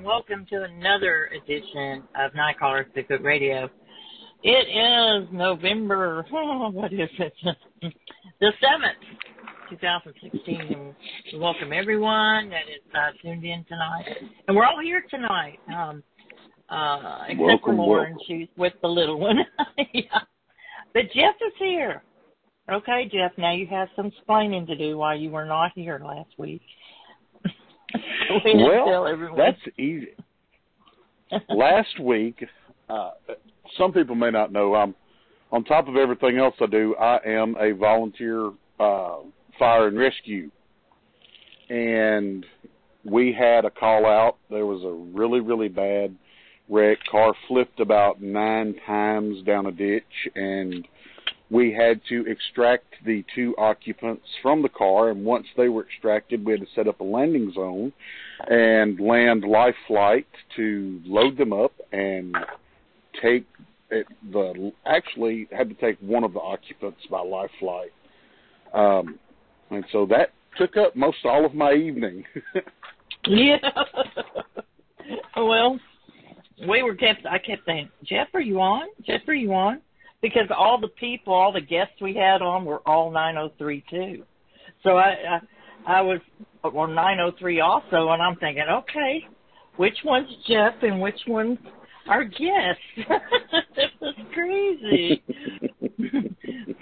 welcome to another edition of Nite Bigfoot Radio. It is November, what is it? The 7th, 2016, and we welcome everyone that is tuned in tonight. And we're all here tonight, except for Lauren, she's with the little one. Yeah. But Jeff is here. Okay, Jeff, now you have some explaining to do why you were not here last week. Well, that's easy. Last week, some people may not know, on top of everything else I do, I am a volunteer fire and rescue. And we had a call out. There was a really, really bad wreck. Car flipped about 9 times down a ditch, and we had to extract the 2 occupants from the car, and once they were extracted, we had to set up a landing zone and land life flight to load them up and take it. Actually had to take one of the occupants by life flight. And so that took up most all of my evening. Yeah. Well, I kept saying, Jeff, are you on? Jeff, are you on? Because all the guests we had on were all 903 too. So I was on 903 also, and I'm thinking, okay, which one's Jeff and which one's our guest? This was crazy.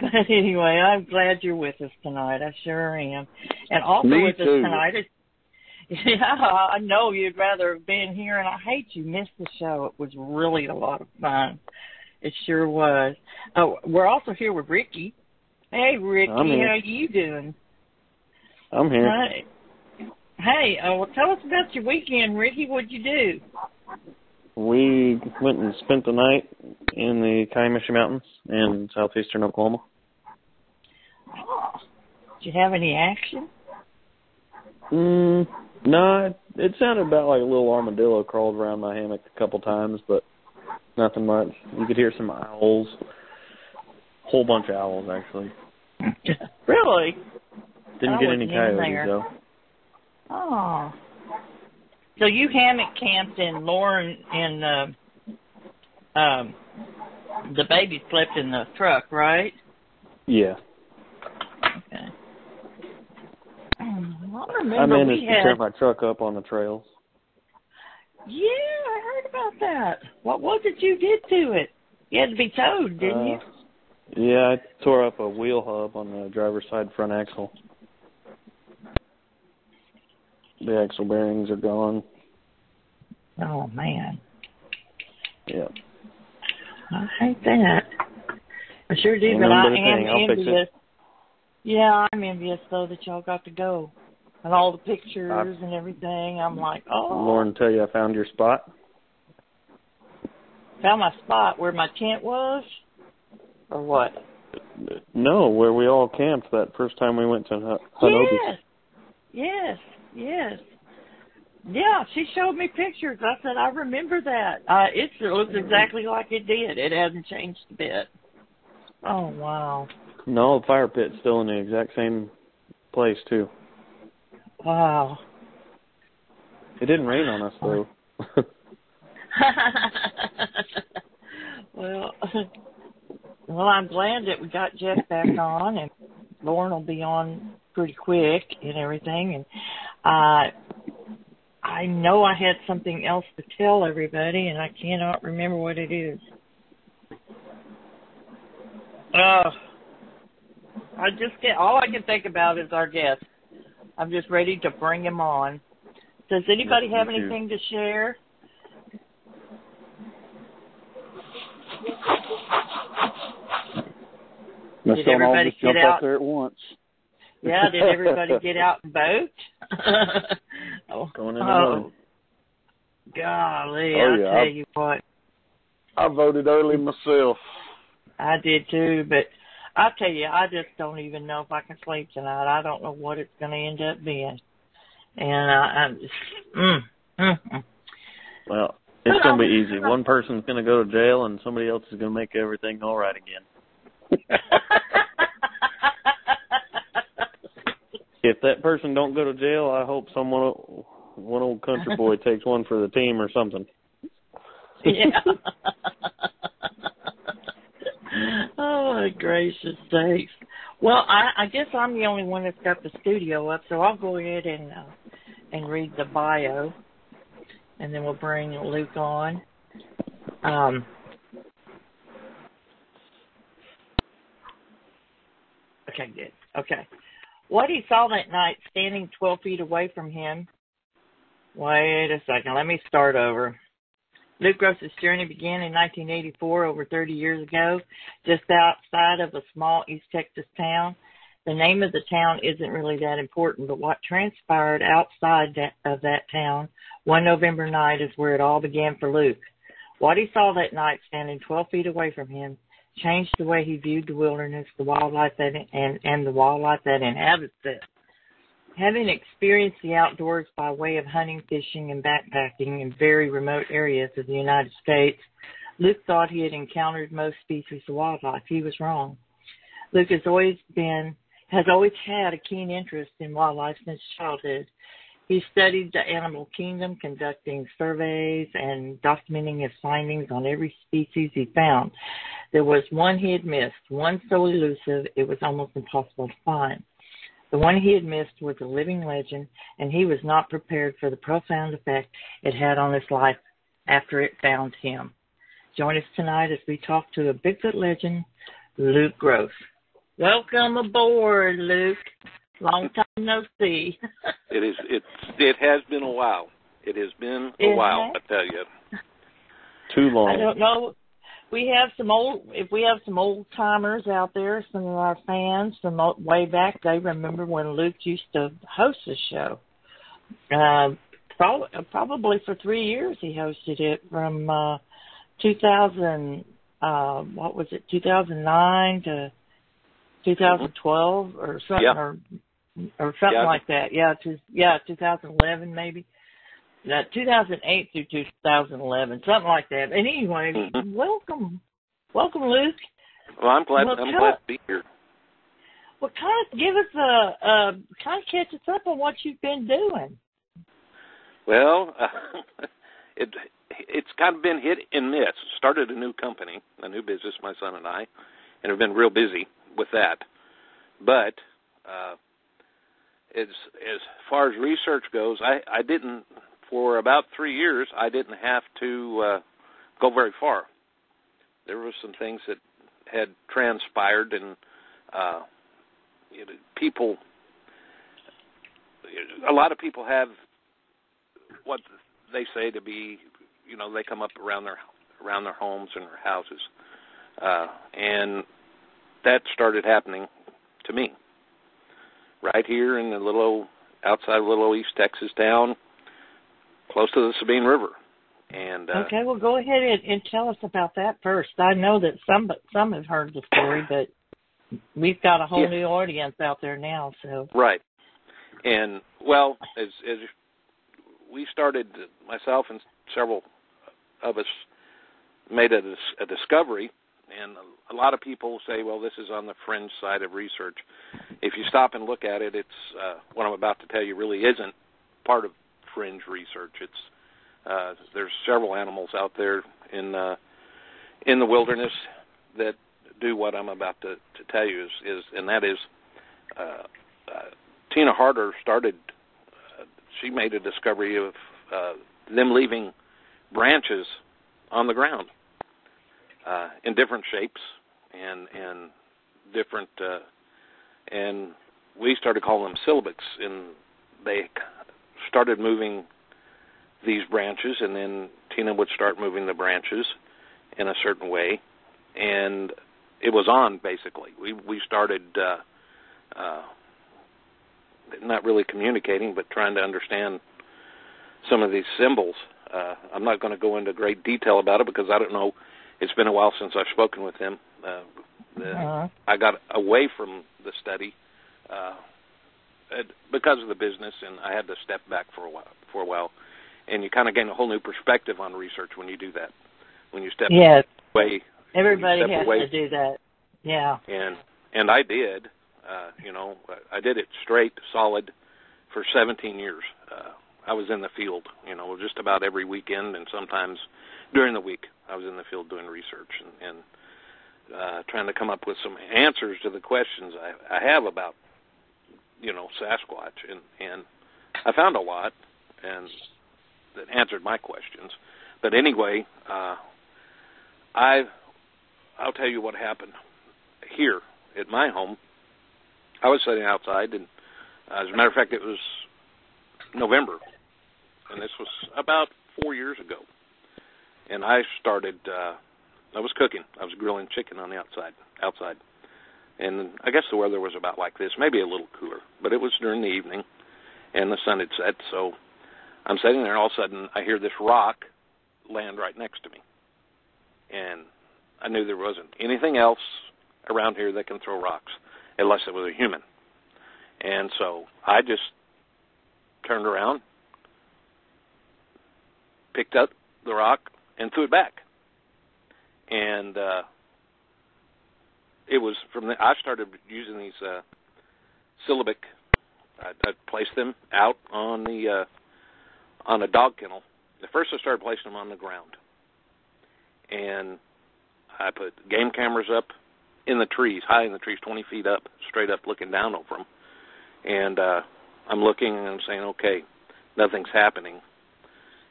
But anyway, I'm glad you're with us tonight. I sure am. And also Me with too. us tonight is, yeah, I know you'd rather have been here, and I hate you missed the show. It was really a lot of fun. It sure was. We're also here with Ricky. Hey, Ricky, how you doing? I'm here. Right. Hey, well, tell us about your weekend, Ricky. What'd you do? We went and spent the night in the Kiamishi Mountains in southeastern Oklahoma. Oh, did you have any action? No, it sounded about like a little armadillo crawled around my hammock a couple times, but nothing much. You could hear some owls. Whole bunch of owls, actually. Really? Didn't get any coyotes, though. Oh. So you hammock camped and Lauren and the baby slept in the truck, right? Yeah. Okay. I remember I managed to tear my truck up on the trails. Yeah, I heard about that. What was it you did to it? You had to be towed, didn't you? Yeah, I tore up a wheel hub on the driver's side front axle. The axle bearings are gone. Oh, man. Yeah. I hate that. I sure do, but I am envious. Yeah, I'm envious, though, that y'all got to go. And all the pictures and everything. I'm like, oh. Lauren, tell you I found your spot? Found my spot where my tent was? Or what? No, where we all camped that first time we went to Hunobie. Yes. Yeah, she showed me pictures. I said, I remember that. It looks exactly like it did. It hasn't changed a bit. Oh, wow. No, the fire pit's still in the exact same place, too. Wow. It didn't rain on us, though. Well, I'm glad that we got Jeff back on, and Lauren will be on pretty quick and everything. And I know I had something else to tell everybody, and I cannot remember what it is. All I can think about is our guest. I'm just ready to bring him on. Does anybody have anything to share? Did everybody get out there at once? Yeah, did everybody get out and vote? Going in the morning. Golly, I'll tell you what. I voted early myself. I did too, but I'll tell you, I just don't even know if I can sleep tonight. I don't know what it's going to end up being. And I'm just, Well, it's going to be easy. One person's going to go to jail, and somebody else is going to make everything all right again. If that person don't go to jail, I hope someone one old country boy takes one for the team or something. Yeah. Oh, my gracious sakes. Well, I guess I'm the only one that's got the studio up, so I'll go ahead and read the bio, and then we'll bring Luke on. Okay, good. Okay. What he saw that night standing 12 feet away from him. Wait a second. Let me start over. Luke Gross's journey began in 1984, over 30 years ago, just outside of a small East Texas town. The name of the town isn't really that important, but what transpired outside of that town one November night is where it all began for Luke. What he saw that night standing 12 feet away from him changed the way he viewed the wilderness, the wildlife and the wildlife that inhabits it. Having experienced the outdoors by way of hunting, fishing, and backpacking in very remote areas of the United States, Luke thought he had encountered most species of wildlife. He was wrong. Luke has always had a keen interest in wildlife since childhood. He studied the animal kingdom, conducting surveys and documenting his findings on every species he found. There was one he had missed, one so elusive it was almost impossible to find. The one he had missed was a living legend, and he was not prepared for the profound effect it had on his life after it found him. Join us tonight as we talk to a Bigfoot legend, Luke Gross. Welcome aboard, Luke. Long time no see. It has been a while. It has been a while, I tell you. Too long. I don't know. If we have some old timers out there, some of our fans from way back, they remember when Luke used to host the show. Probably for 3 years he hosted it from 2009 to 2012 or something, or something like that. Yeah, 2011 maybe. 2008 through 2011, something like that. And anyway, welcome, Luke. Well, I'm glad to be here. Well, kind of give us catch us up on what you've been doing. Well, it's kind of been hit and miss. Started a new company, a new business, my son and I, and have been real busy with that. But as far as research goes, I didn't. For about 3 years, I didn't have to go very far. There were some things that had transpired, and people. A lot of people have what they say to be, they come up around their homes and their houses, and that started happening to me right here in the outside of little East Texas town, close to the Sabine River. And okay, well, go ahead and tell us about that first. I know that some have heard the story, but we've got a whole new audience out there now. So right, and well, as we started, myself and several of us made a discovery, and a lot of people say, well, this is on the fringe side of research. If you stop and look at it, it's what I'm about to tell you really isn't part of fringe research. It's there's several animals out there in the wilderness that do what I'm about to tell you and that is Tina Harder started. She made a discovery of them leaving branches on the ground in different shapes and different and we started calling them syllabics, and they started moving these branches, and then Tina would start moving the branches in a certain way, and it was on, basically. We started not really communicating, but trying to understand some of these symbols. I'm not going to go into great detail about it because I don't know. It's been a while since I've spoken with him. I got away from the study because of the business, and I had to step back for a while. And you kind of gain a whole new perspective on research when you do that. When you step away. Everybody has to do that. Yeah. And I did. I did it straight, solid, for 17 years. I was in the field, just about every weekend, and sometimes during the week I was in the field doing research and trying to come up with some answers to the questions I have about, Sasquatch, and I found a lot and that answered my questions. But anyway, I'll tell you what happened here at my home. I was sitting outside, and as a matter of fact, it was November, and this was about 4 years ago. And I started, I was cooking. I was grilling chicken on the outside. And I guess the weather was about like this, maybe a little cooler, but it was during the evening, and the sun had set, so I'm sitting there, and all of a sudden I hear this rock land right next to me. And I knew there wasn't anything else around here that can throw rocks, unless it was a human. And so I just turned around, picked up the rock, and threw it back. And it was I started using these syllabic. I placed them out on a dog kennel. At first I started placing them on the ground. And I put game cameras up in the trees, high in the trees, 20 feet up, straight up, looking down over them. And I'm looking and I'm saying, okay, nothing's happening.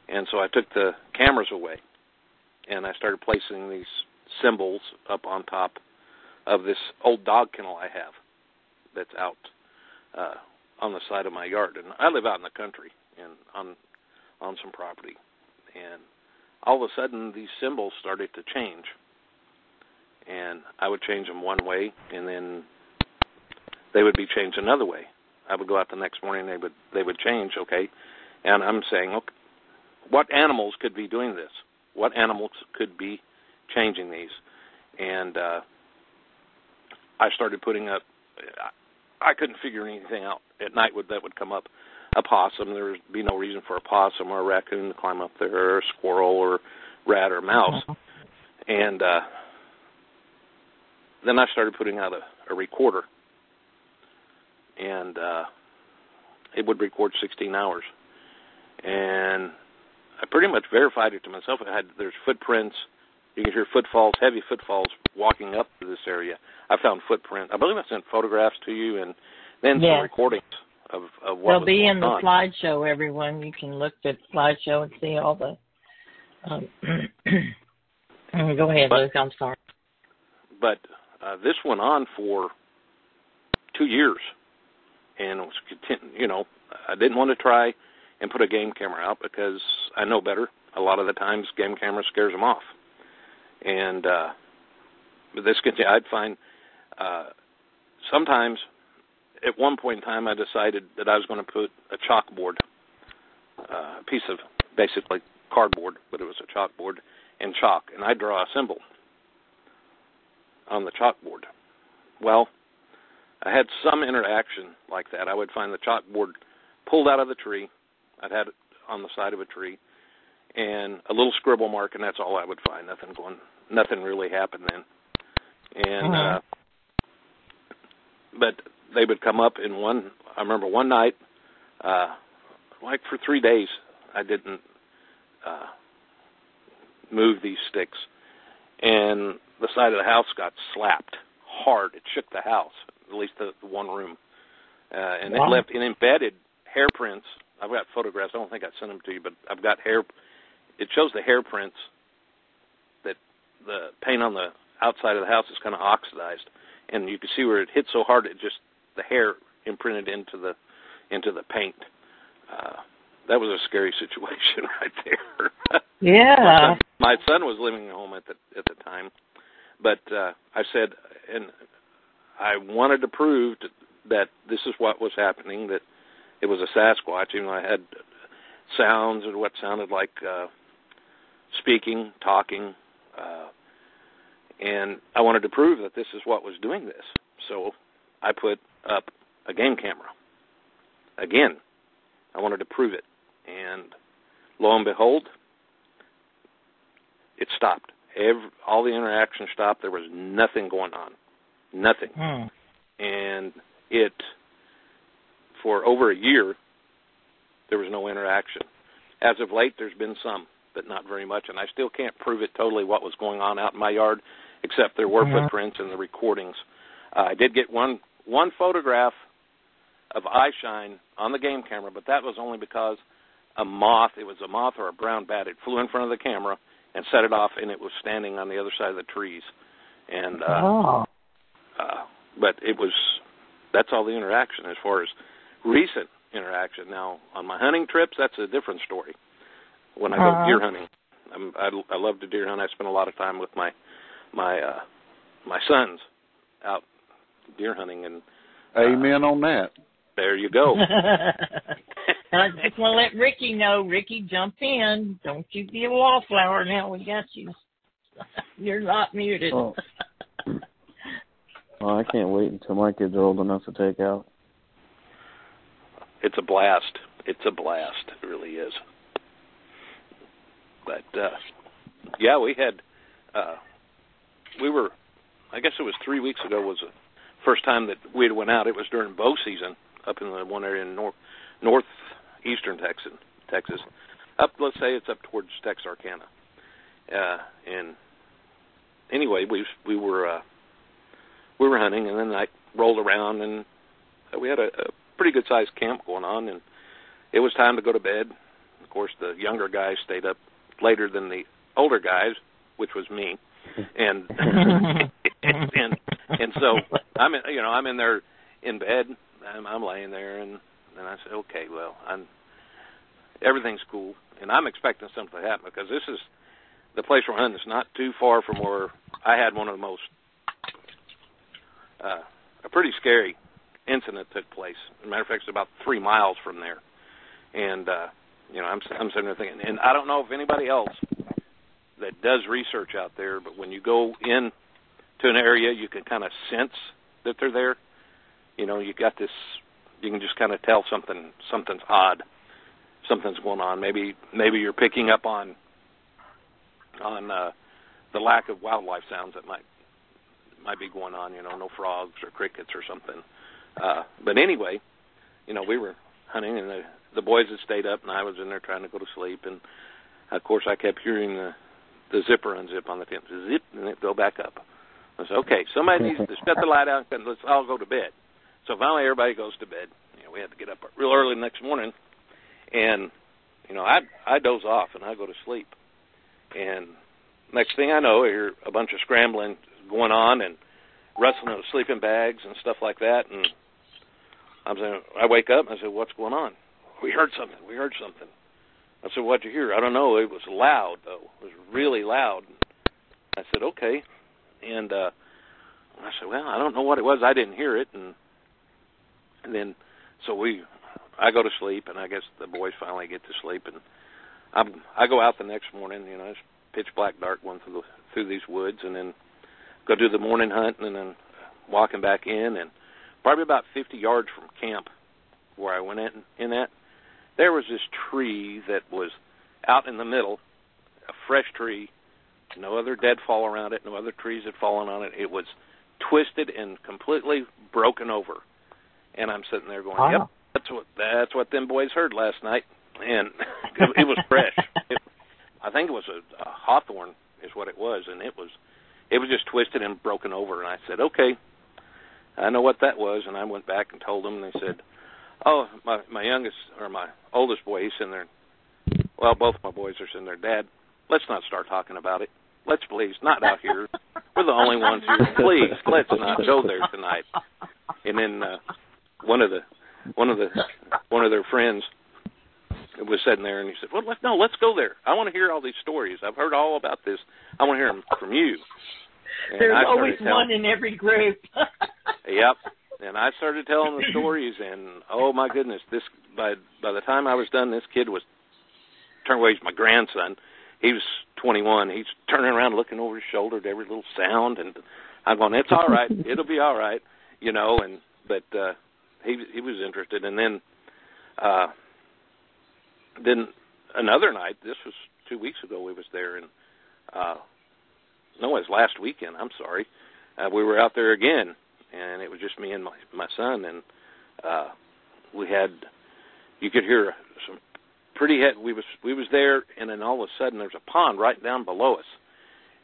And so I took the cameras away, and I started placing these symbols up on top of this old dog kennel I have that's out on the side of my yard. And I live out in the country and on some property. And all of a sudden, these symbols started to change. And I would change them one way, and then they would be changed another way. I would go out the next morning, they would change, okay? And I'm saying, okay, what animals could be doing this? What animals could be changing these? And I started putting up, I couldn't figure anything out. At night that would come up. A possum, there would be no reason for a possum or a raccoon to climb up there, or a squirrel or rat or mouse. And then I started putting out a recorder. And it would record 16 hours. And I pretty much verified it to myself. There's footprints. You can hear footfalls, heavy footfalls walking up to this area. I found footprints. I believe I sent photographs to you and then some recordings of what was going on. They'll be in the slideshow, everyone. You can look at the slideshow and see all the... Go ahead, Luke. I'm sorry. But this went on for 2 years. And it was, I didn't want to try and put a game camera out because I know better. A lot of the times, game camera scares them off. And but this continued. I'd find sometimes, at one point in time, I decided that I was going to put a chalkboard, a piece of basically cardboard, but it was a chalkboard, and chalk, and I'd draw a symbol on the chalkboard. Well, I had some interaction like that. I would find the chalkboard pulled out of the tree. I'd had it on the side of a tree, and a little scribble mark, and that's all I would find. Nothing really happened then. And but they would come up in I remember one night, like for 3 days, I didn't move these sticks, and the side of the house got slapped hard. It shook the house, at least the one room, and it left embedded hair prints. I've got photographs. I don't think I sent them to you, but I've got hair. It shows the hair prints that the paint on the outside of the house is kind of oxidized, and you can see where it hit so hard it just the hair imprinted into the paint. That was a scary situation right there. Yeah. My son was living at home at the time, but I said, and I wanted to prove that this is what was happening, that it was a Sasquatch. Even though I had sounds or what sounded like speaking, talking, and I wanted to prove that this is what was doing this. So I put up a game camera. Again, I wanted to prove it. And lo and behold, it stopped. All the interaction stopped. There was nothing going on. Nothing. And for over a year, there was no interaction. As of late, there's been some, but not very much, and I still can't prove it totally what was going on out in my yard, except there were footprints in the recordings. I did get one photograph of eye shine on the game camera, but that was only because it was a moth or a brown bat. It flew in front of the camera and set it off, and it was standing on the other side of the trees. And but that's all the interaction as far as recent interaction. Now, on my hunting trips, that's a different story. When I go deer hunting, I love to deer hunt. I spend a lot of time with my sons out deer hunting. And amen on that. There you go. I just want to let Ricky know. Ricky, jump in. Don't you be a wallflower now. We got you. You're not muted. Oh. Well, I can't wait until my kids are old enough to take out. It's a blast. It's a blast. It really is. But, yeah, we had, I guess it was 3 weeks ago was the first time that we went out. It was during bow season up in the one area in northeastern Texas. Let's say it's up towards Texarkana. And anyway, we were hunting, and then I rolled around, and we had a pretty good-sized camp going on, and it was time to go to bed. Of course, the younger guys stayed up later than the older guys, which was me, and and so I'm in there in bed. I'm laying there, and I said, okay, well, everything's cool, and I'm expecting something to happen because this is the place we're hunting. It's not too far from where I had one of the most a pretty scary incident took place. As a matter of fact, it's about 3 miles from there, and I'm sitting there thinking, and I don't know if anybody else that does research out there, but when you go in to an area, you can kind of sense that they're there. You got this. You can just kind of tell something's odd, something's going on. Maybe you're picking up on the lack of wildlife sounds that might be going on. No frogs or crickets or something. But anyway, we were hunting, and the boys had stayed up, and I was in there trying to go to sleep. And of course, I kept hearing the zipper unzip on the tent, zip, and it go back up. I said, okay, somebody needs to shut the light out, and let's all go to bed. So finally, everybody goes to bed. We had to get up real early the next morning, and I doze off and I go to sleep. And next thing I know, I hear a bunch of scrambling going on and rustling of sleeping bags and stuff like that. And I wake up and I said, what's going on? We heard something. I said, what'd you hear? I don't know. It was loud, though. It was really loud. I said, okay. And I said, well, I don't know what it was. I didn't hear it. And then so I go to sleep, and I guess the boys finally get to sleep. And I go out the next morning. It's pitch black dark going through these woods, and then go do the morning hunt, and then walking back in, and probably about 50 yards from camp where I went in at, there was this tree that was out in the middle, a fresh tree, no other deadfall around it, no other trees had fallen on it. It was twisted and completely broken over. And I'm sitting there going, yep, that's what them boys heard last night. And it was fresh. I think it was a hawthorn is what it was, and it was just twisted and broken over. And I said, okay, I know what that was. And I went back and told them, and they said, oh, my oldest boy, he's sitting there. Well, both my boys are sitting there. Dad, let's not start talking about it. Let's please, not out here. We're the only ones here. Please, let's not go there tonight. And then one of their friends was sitting there, and he said, well, let's go there. I want to hear all these stories. I've heard all about this. I want to hear them from you. And there's always one in every group. Yep. And I started telling the stories, and oh my goodness, this by the time I was done, this kid was he's my grandson. He was 21. He's turning around, looking over his shoulder at every little sound, and I'm going, it's all right. It'll be all right, But he was interested, and then another night. This was 2 weeks ago. We was there, and it was last weekend. I'm sorry. We were out there again, and it was just me and my son, and we had you could hear some pretty heavy. We was there, and then all of a sudden there's a pond right down below us,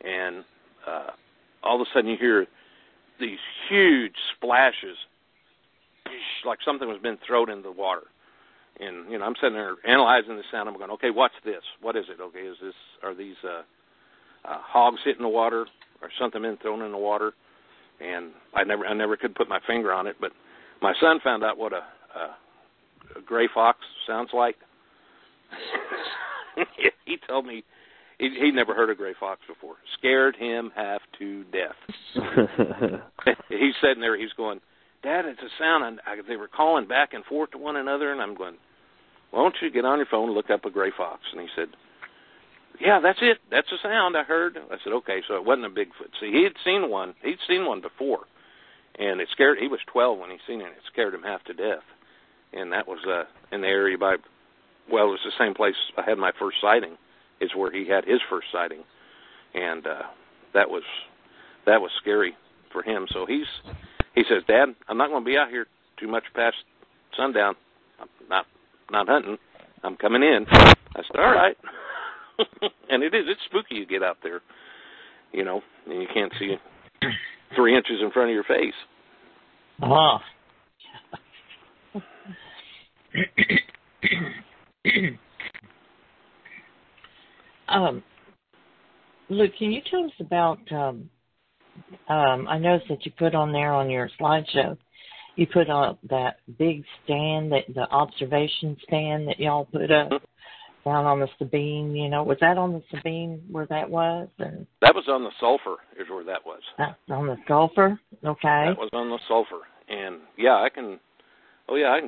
and all of a sudden you hear these huge splashes, like something was being thrown into the water. And, you know, I'm sitting there analyzing the sound. I'm going, okay, what's this? What is it? Okay, are these hogs hitting the water or something being thrown in the water? And I never could put my finger on it, but my son found out what a gray fox sounds like. He told me he'd never heard a gray fox before. Scared him half to death. He's sitting there, he's going, Dad, it's a sound. And they were calling back and forth to one another, and I'm going, why don't you get on your phone and look up a gray fox? And he said, yeah, that's it. That's a sound I heard. I said, okay, so it wasn't a Bigfoot. See, he'd seen one before, and he was 12 when he seen it. It scared him half to death. And that was in the area it was the same place I had my first sighting, is where he had his first sighting. And that was scary for him. So he says, Dad, I'm not going to be out here too much past sundown. I'm not hunting. I'm coming in. I said, all right. And it's spooky. You get out there, you know, and you can't see 3 inches in front of your face. Luke, can you tell us about, I noticed that you put on there on your slideshow, you put on that big stand, the observation stand that y'all put up down on the Sabine, you know. Was that on the Sabine where that was? And that was on the Sulphur is where that was. On the Sulphur? Okay. That was on the Sulphur. And, yeah, I can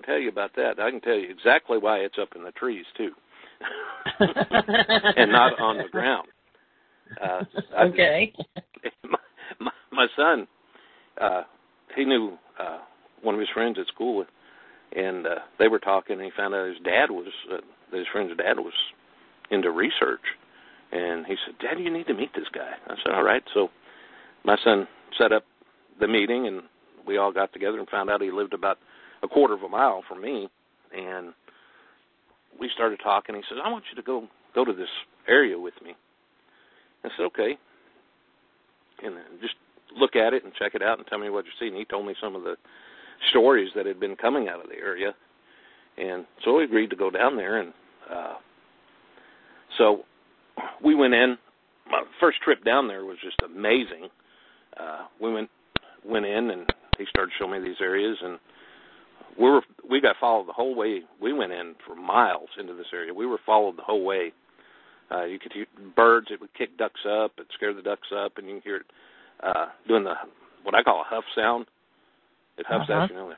tell you about that. I can tell you exactly why it's up in the trees, too. And not on the ground. Okay. My son, he knew one of his friends at school, and they were talking, and he found out his friend's dad was into research. And he said, Dad, you need to meet this guy. I said, all right. So my son set up the meeting, and we all got together and found out he lived about a quarter of a mile from me. And we started talking. He says, I want you to go to this area with me. I said, okay. And just look at it and check it out and tell me what you see. And he told me some of the stories that had been coming out of the area. And so we agreed to go down there. And so we went in. My first trip down there was just amazing. We went in, and he started showing me these areas. And we got followed the whole way. We went in for miles into this area. We were followed the whole way. You could hear birds. It would kick ducks up. It scare the ducks up, and you can hear it doing what I call a huff sound. It huffs out, you know,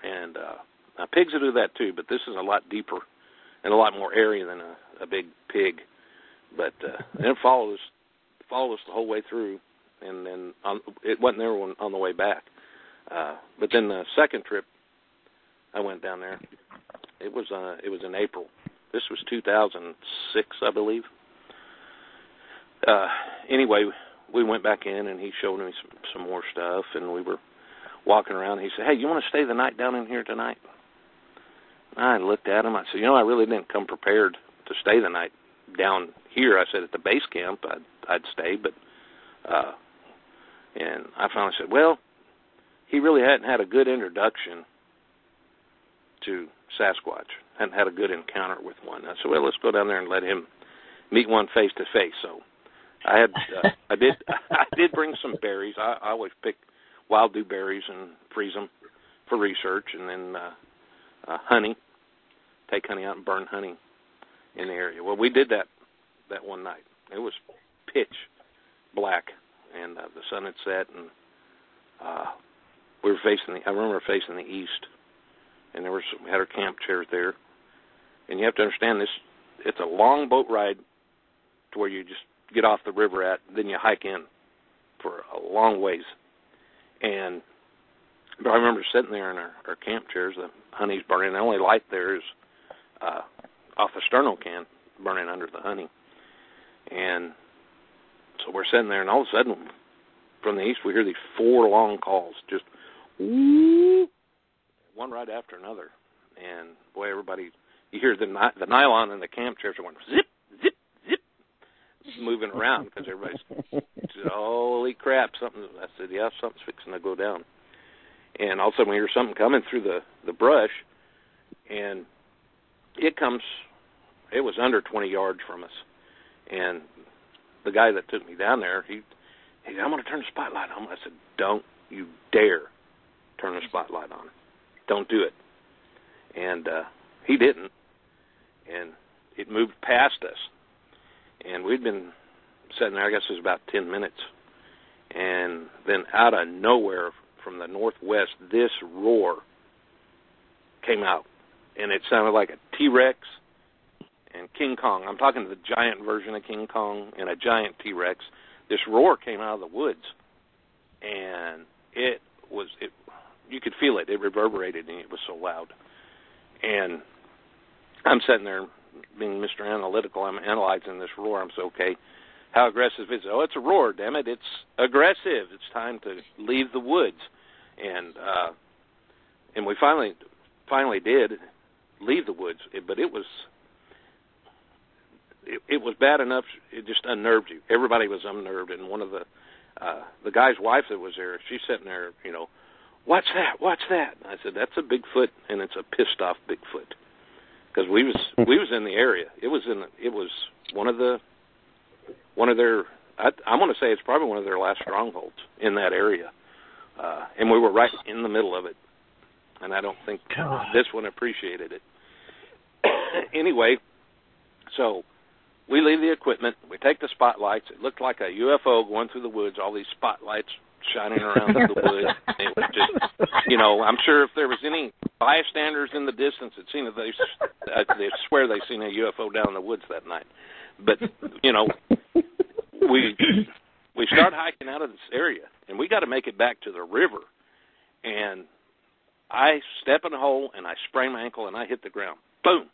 and now pigs will do that too, but this is a lot deeper and a lot more area than a big pig. But it followed us the whole way through, and then it wasn't there on the way back. But then the second trip I went down there, it was in April. This was 2006, I believe. Anyway, we went back in, and he showed me some more stuff, and we were walking around. He said, hey, you want to stay the night down in here tonight? I looked at him. I said, I really didn't come prepared to stay the night down here. I said, at the base camp, I'd stay, but and I finally said, well, he really hadn't had a good introduction to Sasquatch, hadn't had a good encounter with one. I said, well, let's go down there and let him meet one face to face. So I did bring some berries. I always pick wild dewberries and freeze them for research, and then honey, take honey out and burn honey in the area. Well, we did that one night. It was pitch black, and the sun had set, and we remember facing the east, and we had our camp chairs there. And you have to understand this, it's a long boat ride to where you just get off the river then you hike in for a long ways. But I remember sitting there in our camp chairs, the honey's burning. The only light there is off the sterno can burning under the honey. And so we're sitting there, and all of a sudden, from the east, we hear these 4 long calls, just woo, one right after another. and boy, everybody, you hear the nylon in the camp chairs are going zip, zip, zip, moving around because everybody's, holy crap, something. I said, yeah, something's fixing to go down. And all of a sudden we hear something coming through the brush, and it was under 20 yards from us. And the guy that took me down there, he said, I'm going to turn the spotlight on. I said, don't you dare turn the spotlight on. Don't do it. And he didn't. And it moved past us. And we'd been sitting there, I guess it was about 10 minutes. And then out of nowhere from the northwest, this roar came out. And it sounded like a T-Rex and King Kong. I'm talking the giant version of King Kong and a giant T-Rex. This roar came out of the woods. And you could feel it. It reverberated, and it was so loud. And I'm sitting there being Mr. Analytical. I'm analyzing this roar. I'm saying, okay, how aggressive is it? Oh, it's a roar, damn it. It's aggressive. It's time to leave the woods. And we finally did leave the woods, but it was bad enough. It just unnerved you. Everybody was unnerved, and one of the guy's wife that was there, she's sitting there, what's that? What's that? And I said, that's a Bigfoot, and it's a pissed off Bigfoot, because we was in the area. It was one of their. I'm going to say it's probably one of their last strongholds in that area, and we were right in the middle of it. And I don't think this one appreciated it. Anyway, so we leave the equipment. We take the spotlights. It looked like a UFO going through the woods, all these spotlights shining around through the woods. It was just, I'm sure if there was any bystanders in the distance that seen it, they swear they seen a UFO down in the woods that night. But, we start hiking out of this area, and we got to make it back to the river. And I step in a hole, and I sprain my ankle, and I hit the ground. Boom.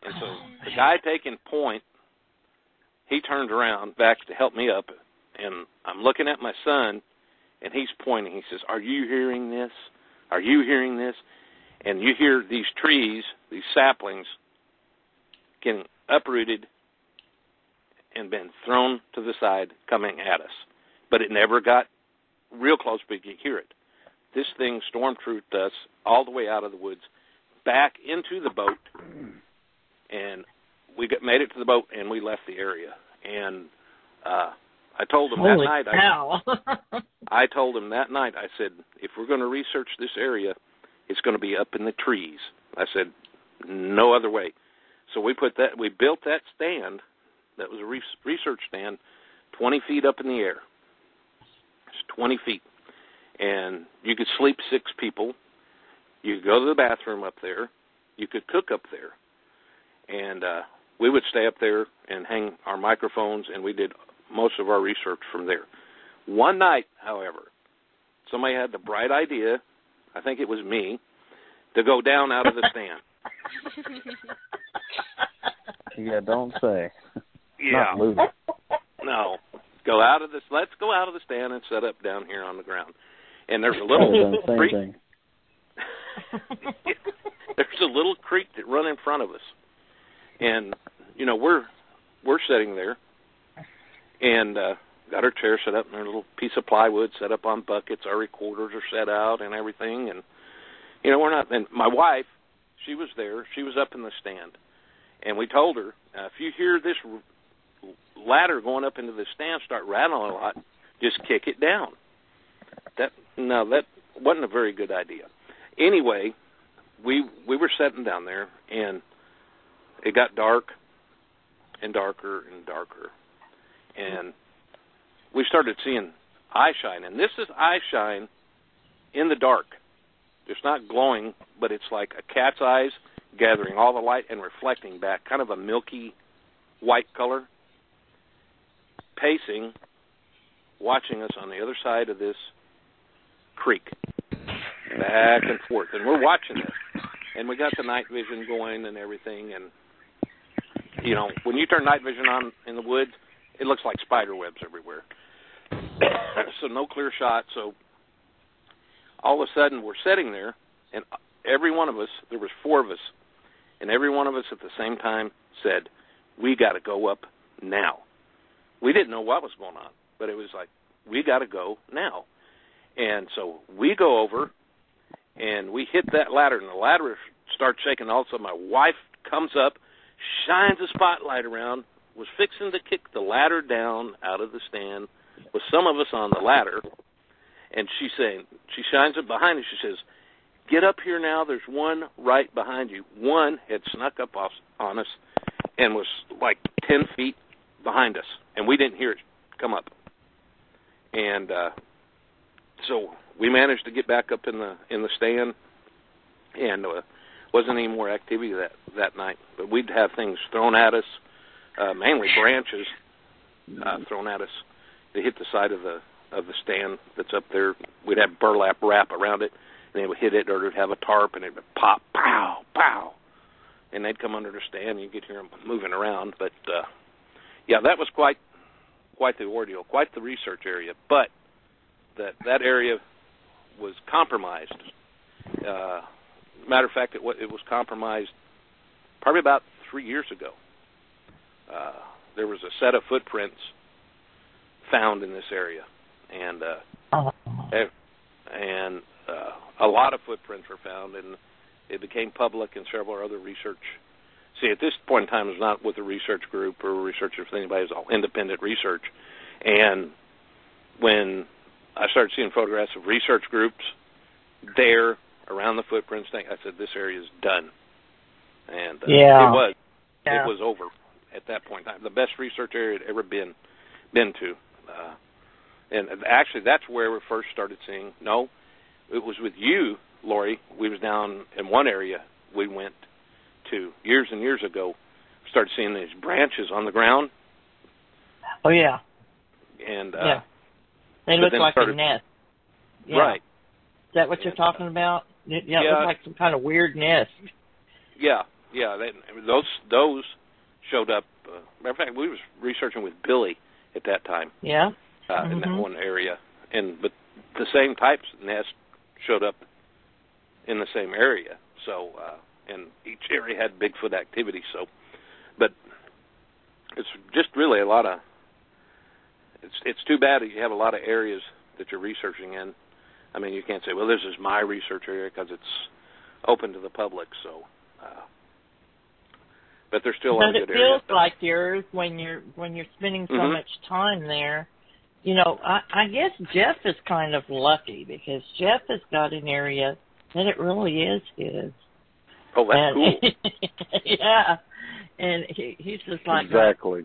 And so the guy taking point, he turned around back to help me up, and I'm looking at my son, and he's pointing. He says, are you hearing this? Are you hearing this? And you hear these trees, these saplings, getting uprooted and been thrown to the side coming at us. But it never got real close, but you hear it. This thing storm-trooped us all the way out of the woods, back into the boat, and we made it to the boat, and we left the area. And I told him Holy that night. Cow. I told him that night. I said, if we're going to research this area, it's going to be up in the trees. I said, no other way. So we built that stand. That was a research stand, 20 feet up in the air. It's 20 feet. And you could sleep 6 people. You could go to the bathroom up there. You could cook up there. And we would stay up there and hang our microphones, and we did most of our research from there. One night, however, somebody had the bright idea, I think it was me, to go down out of the stand. Yeah, don't say. Yeah. Not moving. No. Let's go out of the stand and set up down here on the ground. And there's a little creek. There's a little creek that run in front of us. And, we're sitting there and got our chair set up and our little piece of plywood set up on buckets. Our recorders are set out and everything. And, and my wife, she was there. She was up in the stand. And we told her, if you hear this ladder going up into the stand start rattling a lot, just kick it down. That wasn't a very good idea. Anyway, we were sitting down there, and it got dark and darker and darker. And we started seeing eye shine. And this is eye shine in the dark. It's not glowing, but it's like a cat's eyes gathering all the light and reflecting back, kind of a milky white color, pacing, watching us on the other side of this creek, back and forth. And we're watching this. And we got the night vision going and everything. And, when you turn night vision on in the woods, it looks like spider webs everywhere. So no clear shot. So all of a sudden we're sitting there, and every one of us, there was 4 of us, and every one of us at the same time said, we got to go up now. We didn't know what was going on, but it was like, we got to go now. And so we go over, and we hit that ladder, and the ladder starts shaking. All of a sudden, my wife comes up, shines a spotlight around, was fixing to kick the ladder down out of the stand with some of us on the ladder, and she shines it behind us. She says, get up here now. There's one right behind you. One had snuck up on us and was like 10 feet behind us, and we didn't hear it come up. And so we managed to get back up in the stand, and wasn't any more activity that night. But we'd have things thrown at us, mainly branches thrown at us to hit the side of the stand that's up there. We'd have burlap wrap around it, and they would hit it, or it'd have a tarp, and it would pop, pow, pow, and they'd come under the stand, and you could hear them moving around. But yeah, that was quite the ordeal, quite the research area. But that area was compromised. Matter of fact, it was compromised probably about 3 years ago. There was a set of footprints found in this area, and a lot of footprints were found, and it became public, and several other research. See, at this point in time, it was not with a research group or researchers with anybody. It was all independent research. And when I started seeing photographs of research groups there around the footprints thing, I said, this area is done. And it was. Yeah. It was over at that point in time. The best research area I'd ever been to. And actually, that's where we first started seeing. No, it was with you, Lori. We was down in one area we went to years and years ago. Started seeing these branches on the ground. Oh, yeah. And yeah. They look like a nest. Yeah. Right. Is that what you're talking about? It looked like some kind of weird nest. Yeah. Those showed up. Matter of fact, we was researching with Billy at that time. Yeah. In that one area, but the same types of nest showed up in the same area. So, and each area had Bigfoot activity. So, but it's just really a lot of. It's too bad that you have a lot of areas that you're researching in. I mean, you can't say, well, this is my research area because it's open to the public. So, but there's still a lot of good areas. But it feels like yours when you're spending so much time there. You know, I guess Jeff is kind of lucky because Jeff has got an area that it really is his. Oh, that's cool. Yeah, and he's just like exactly.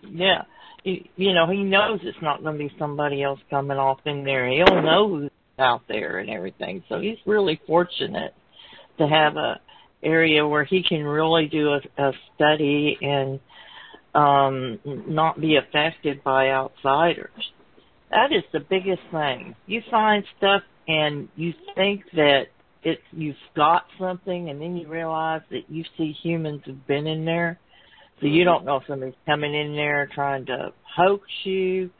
Yeah. He knows it's not going to be somebody else coming off in there. He'll know who's out there and everything. So he's really fortunate to have a area where he can really do a study and not be affected by outsiders. That is the biggest thing. You find stuff and you think that you've got something, and then you realize that you see humans have been in there. So you don't know if somebody's coming in there trying to hoax you,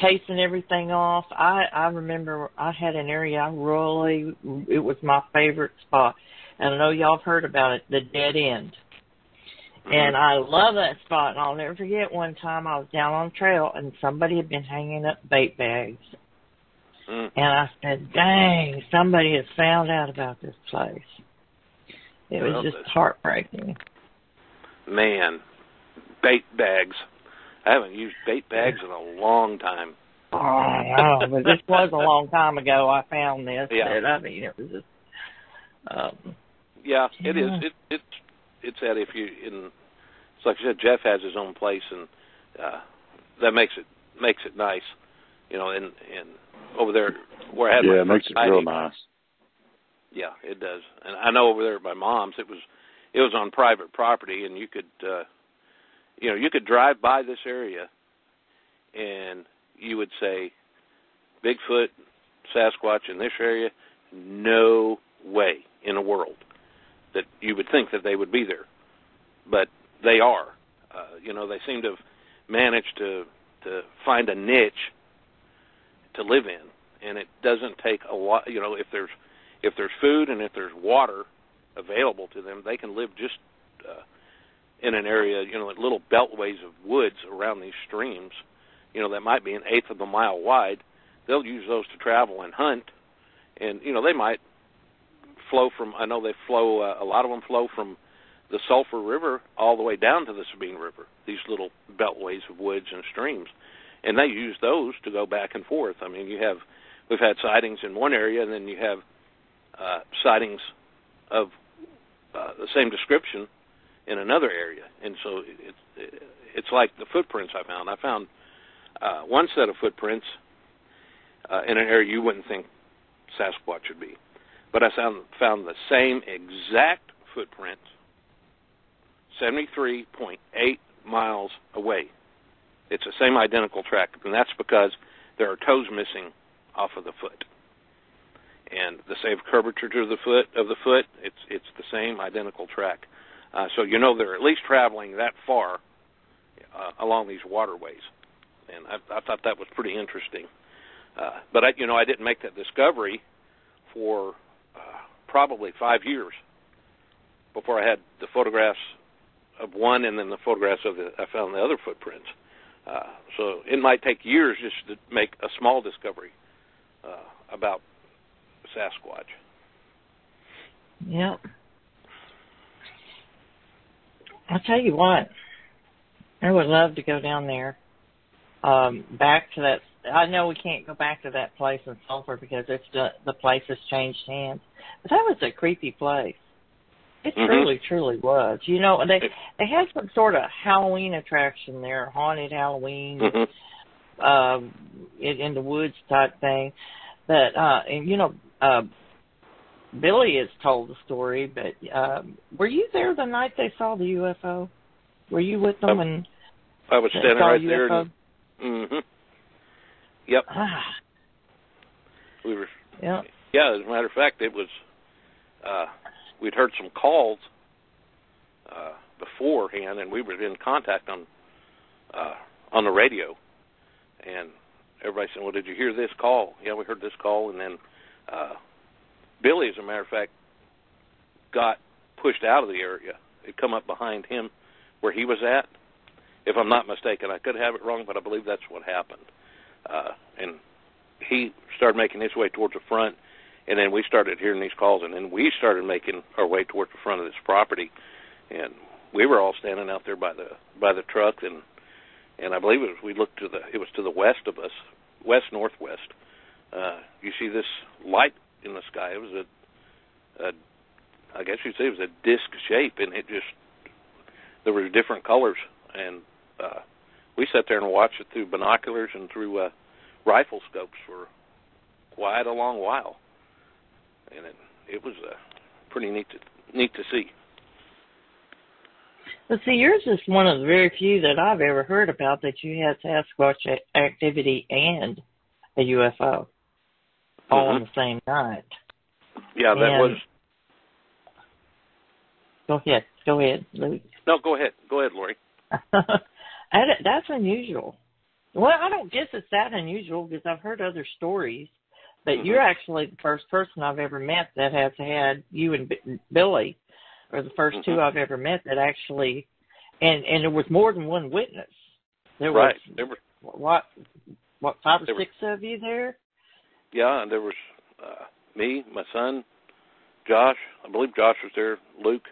chasing everything off. I remember I had an area it was my favorite spot. And I know y'all have heard about it, the Dead End. And I love that spot. And I'll never forget one time I was down on the trail and somebody had been hanging up bait bags. And I said, dang, somebody has found out about this place. It was just heartbreaking. Man, bait bags. I haven't used bait bags in a long time. Oh, I know, but this was a long time ago I found this. Yeah. I mean, it was just... yeah, it is. It's that if you... It's like I said, Jeff has his own place, and that makes it nice. You know, and over there where I had my it makes it real nice. Yeah, it does. And I know over there at my mom's, it was on private property, and you could drive by this area, and you would say, Bigfoot, Sasquatch in this area, no way in the world that you would think that they would be there, but they are. They seem to have managed to find a niche to live in, and it doesn't take a lot. If there's if there's food and if there's water available to them, they can live just in an area, like little beltways of woods around these streams, that might be an eighth of a mile wide. They'll use those to travel and hunt, and they might flow from. I know they flow. A lot of them flow from the Sulphur River all the way down to the Sabine River. These little beltways of woods and streams, and they use those to go back and forth. I mean, we've had sightings in one area, and then you have sightings of the same description in another area, and so it's like the footprints I found. I found one set of footprints in an area you wouldn't think Sasquatch would be, but I found the same exact footprint 73.8 miles away. It's the same identical track, and that's because there are toes missing off of the foot. And the same curvature to the foot, it's the same identical track. So they're at least traveling that far along these waterways, and I thought that was pretty interesting. But I didn't make that discovery for probably 5 years before I had the photographs of one and then the photographs I found the other footprints. So it might take years just to make a small discovery about Sasquatch. Yep. I'll tell you what, I would love to go down there, back to that. I know we can't go back to that place in Sulphur because the place has changed hands, but that was a creepy place. It truly was. They had some sort of Halloween attraction there, haunted Halloween, in the woods type thing. But Billy has told the story. But were you there the night they saw the UFO? Were you with them? And I was standing right there. Yep. We were. Yep. Yeah. As a matter of fact, it was. We'd heard some calls beforehand, and we were in contact on the radio. And everybody said, "Well, did you hear this call?" Yeah, we heard this call, and then Billy, as a matter of fact, got pushed out of the area. It come up behind him where he was at, if I'm not mistaken. I could have it wrong, but I believe that's what happened. And he started making his way towards the front, and then we started hearing these calls, and then we started making our way towards the front of this property, and we were all standing out there by the truck, and I believe we looked it was to the west of us, northwest. You see this light in the sky. It was I guess you'd say it was a disc shape, and there were different colors, and we sat there and watched it through binoculars and through rifle scopes for quite a long while, and it was pretty neat to see. Well, see, yours is one of the very few that I've ever heard about that you had Sasquatch activity and a UFO all on the same night. Yeah, that was. Go ahead, Louis. No, go ahead, Lori. That's unusual. Well, I don't guess it's that unusual because I've heard other stories, but you're actually the first person I've ever met that has had you and Billy, or the first two I've ever met that actually, and there was more than one witness. There was, there were what 5 or 6 of you there? Yeah, and there was me, my son, Josh. I believe Josh was there, Luke,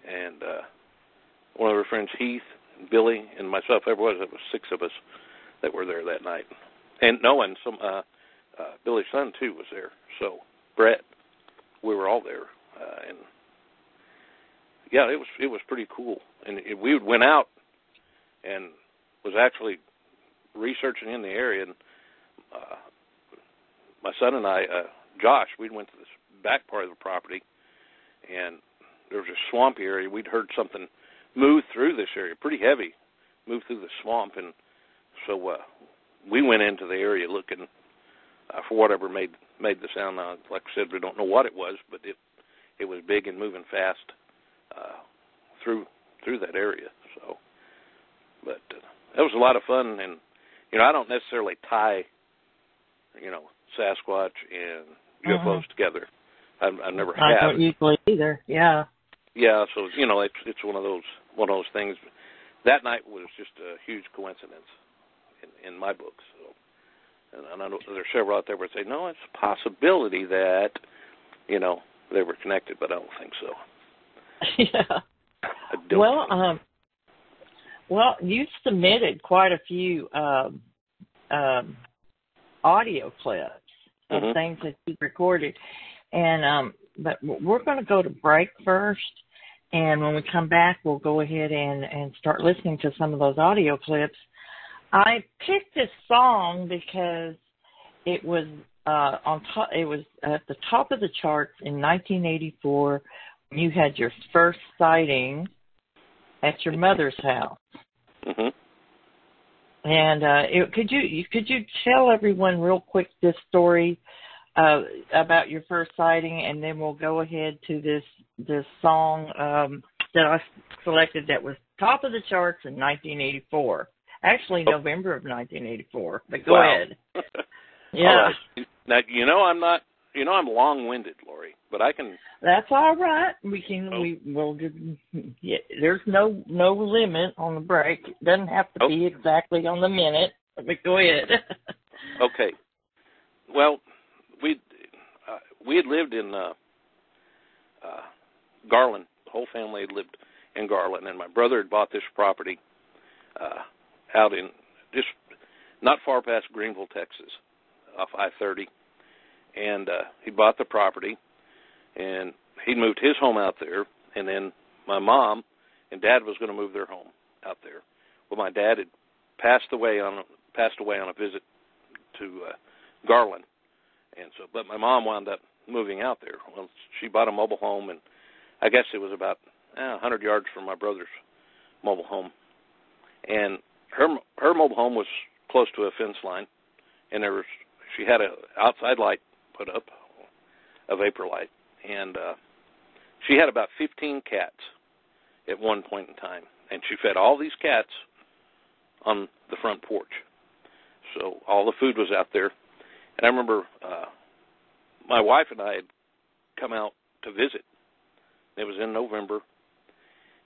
and one of our friends, Heath, and Billy, and myself. It was 6 of us that were there that night. And Billy's son, too, was there. So, Brett, we were all there. And, yeah, it was pretty cool. And we went out and was actually researching in the area. And my son and I, Josh, we went to this back part of the property, and there was a swampy area. We'd heard something move through this area, pretty heavy, move through the swamp. And so we went into the area looking for whatever made the sound. Now, like I said, we don't know what it was, but it was big and moving fast through that area. So, but it was a lot of fun, and I don't necessarily tie Sasquatch and UFOs together, I've never I had. don't usually either. Yeah. Yeah, so it's one of those things. That night was just a huge coincidence in my book. So, and I know there's several out there that say, no, it's a possibility that they were connected, but I don't think so. Yeah. I don't. Well, you submitted quite a few audio clips of things that you recorded, and but we're going to go to break first, and when we come back, we'll go ahead and start listening to some of those audio clips. I picked this song because it was it was at the top of the charts in 1984 when you had your first sighting at your mother's house. And could you tell everyone real quick this story about your first sighting, and then we'll go ahead to this song that I selected that was top of the charts in 1984. Actually, November of 1984. But go ahead. Yeah. Right. Now I'm long-winded, Lori, but I can. That's all right. We'll just. Yeah, there's no limit on the break. It doesn't have to be exactly on the minute. But go ahead. Okay. Well, we had lived in Garland. The whole family had lived in Garland, and my brother had bought this property out in just not far past Greenville, Texas, off I-30. And he bought the property, and he moved his home out there, and then my mom and dad was going to move their home out there. Well, my dad had passed away on a visit to Garland, and so but my mom wound up moving out there. Well, she bought a mobile home, and I guess it was about 100 yards from my brother's mobile home, and her mobile home was close to a fence line, and she had an outside light put up, a vapor light, and she had about 15 cats at one point in time, and she fed all these cats on the front porch. So all the food was out there, and I remember my wife and I had come out to visit. It was in November,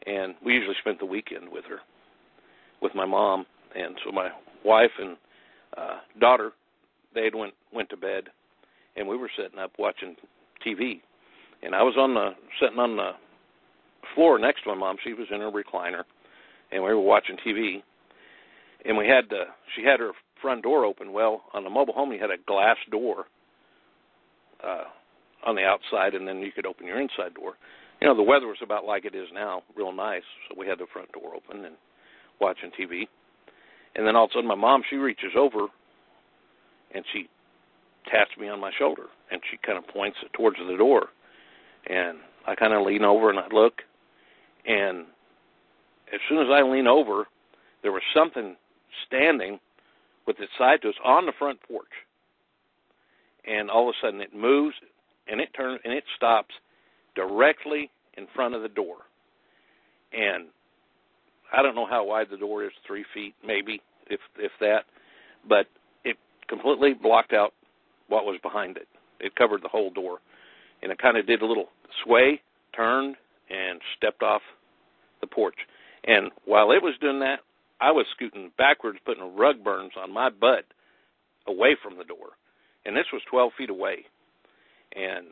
and we usually spent the weekend with her, with my mom, and so my wife and daughter, they had went to bed, and we were sitting up watching TV, and I was sitting on the floor next to my mom. She was in her recliner, and we were watching TV, and she had her front door open. Well, on the mobile home, you had a glass door on the outside, and then you could open your inside door. The weather was about like it is now, real nice, so we had the front door open and watching TV, and then all of a sudden my mom, she reaches over, and she taps me on my shoulder, and she kind of points it towards the door, and I kind of lean over and I look, and as soon as I lean over, there was something standing with its side to us on the front porch, and all of a sudden it moves, and it turns, and it stops directly in front of the door, and I don't know how wide the door is, 3 feet maybe, if that, but it completely blocked out what was behind it. It covered the whole door, and it kind of did a little sway, turned, and stepped off the porch. And while it was doing that, I was scooting backwards, putting rug burns on my butt away from the door. And this was 12 feet away. And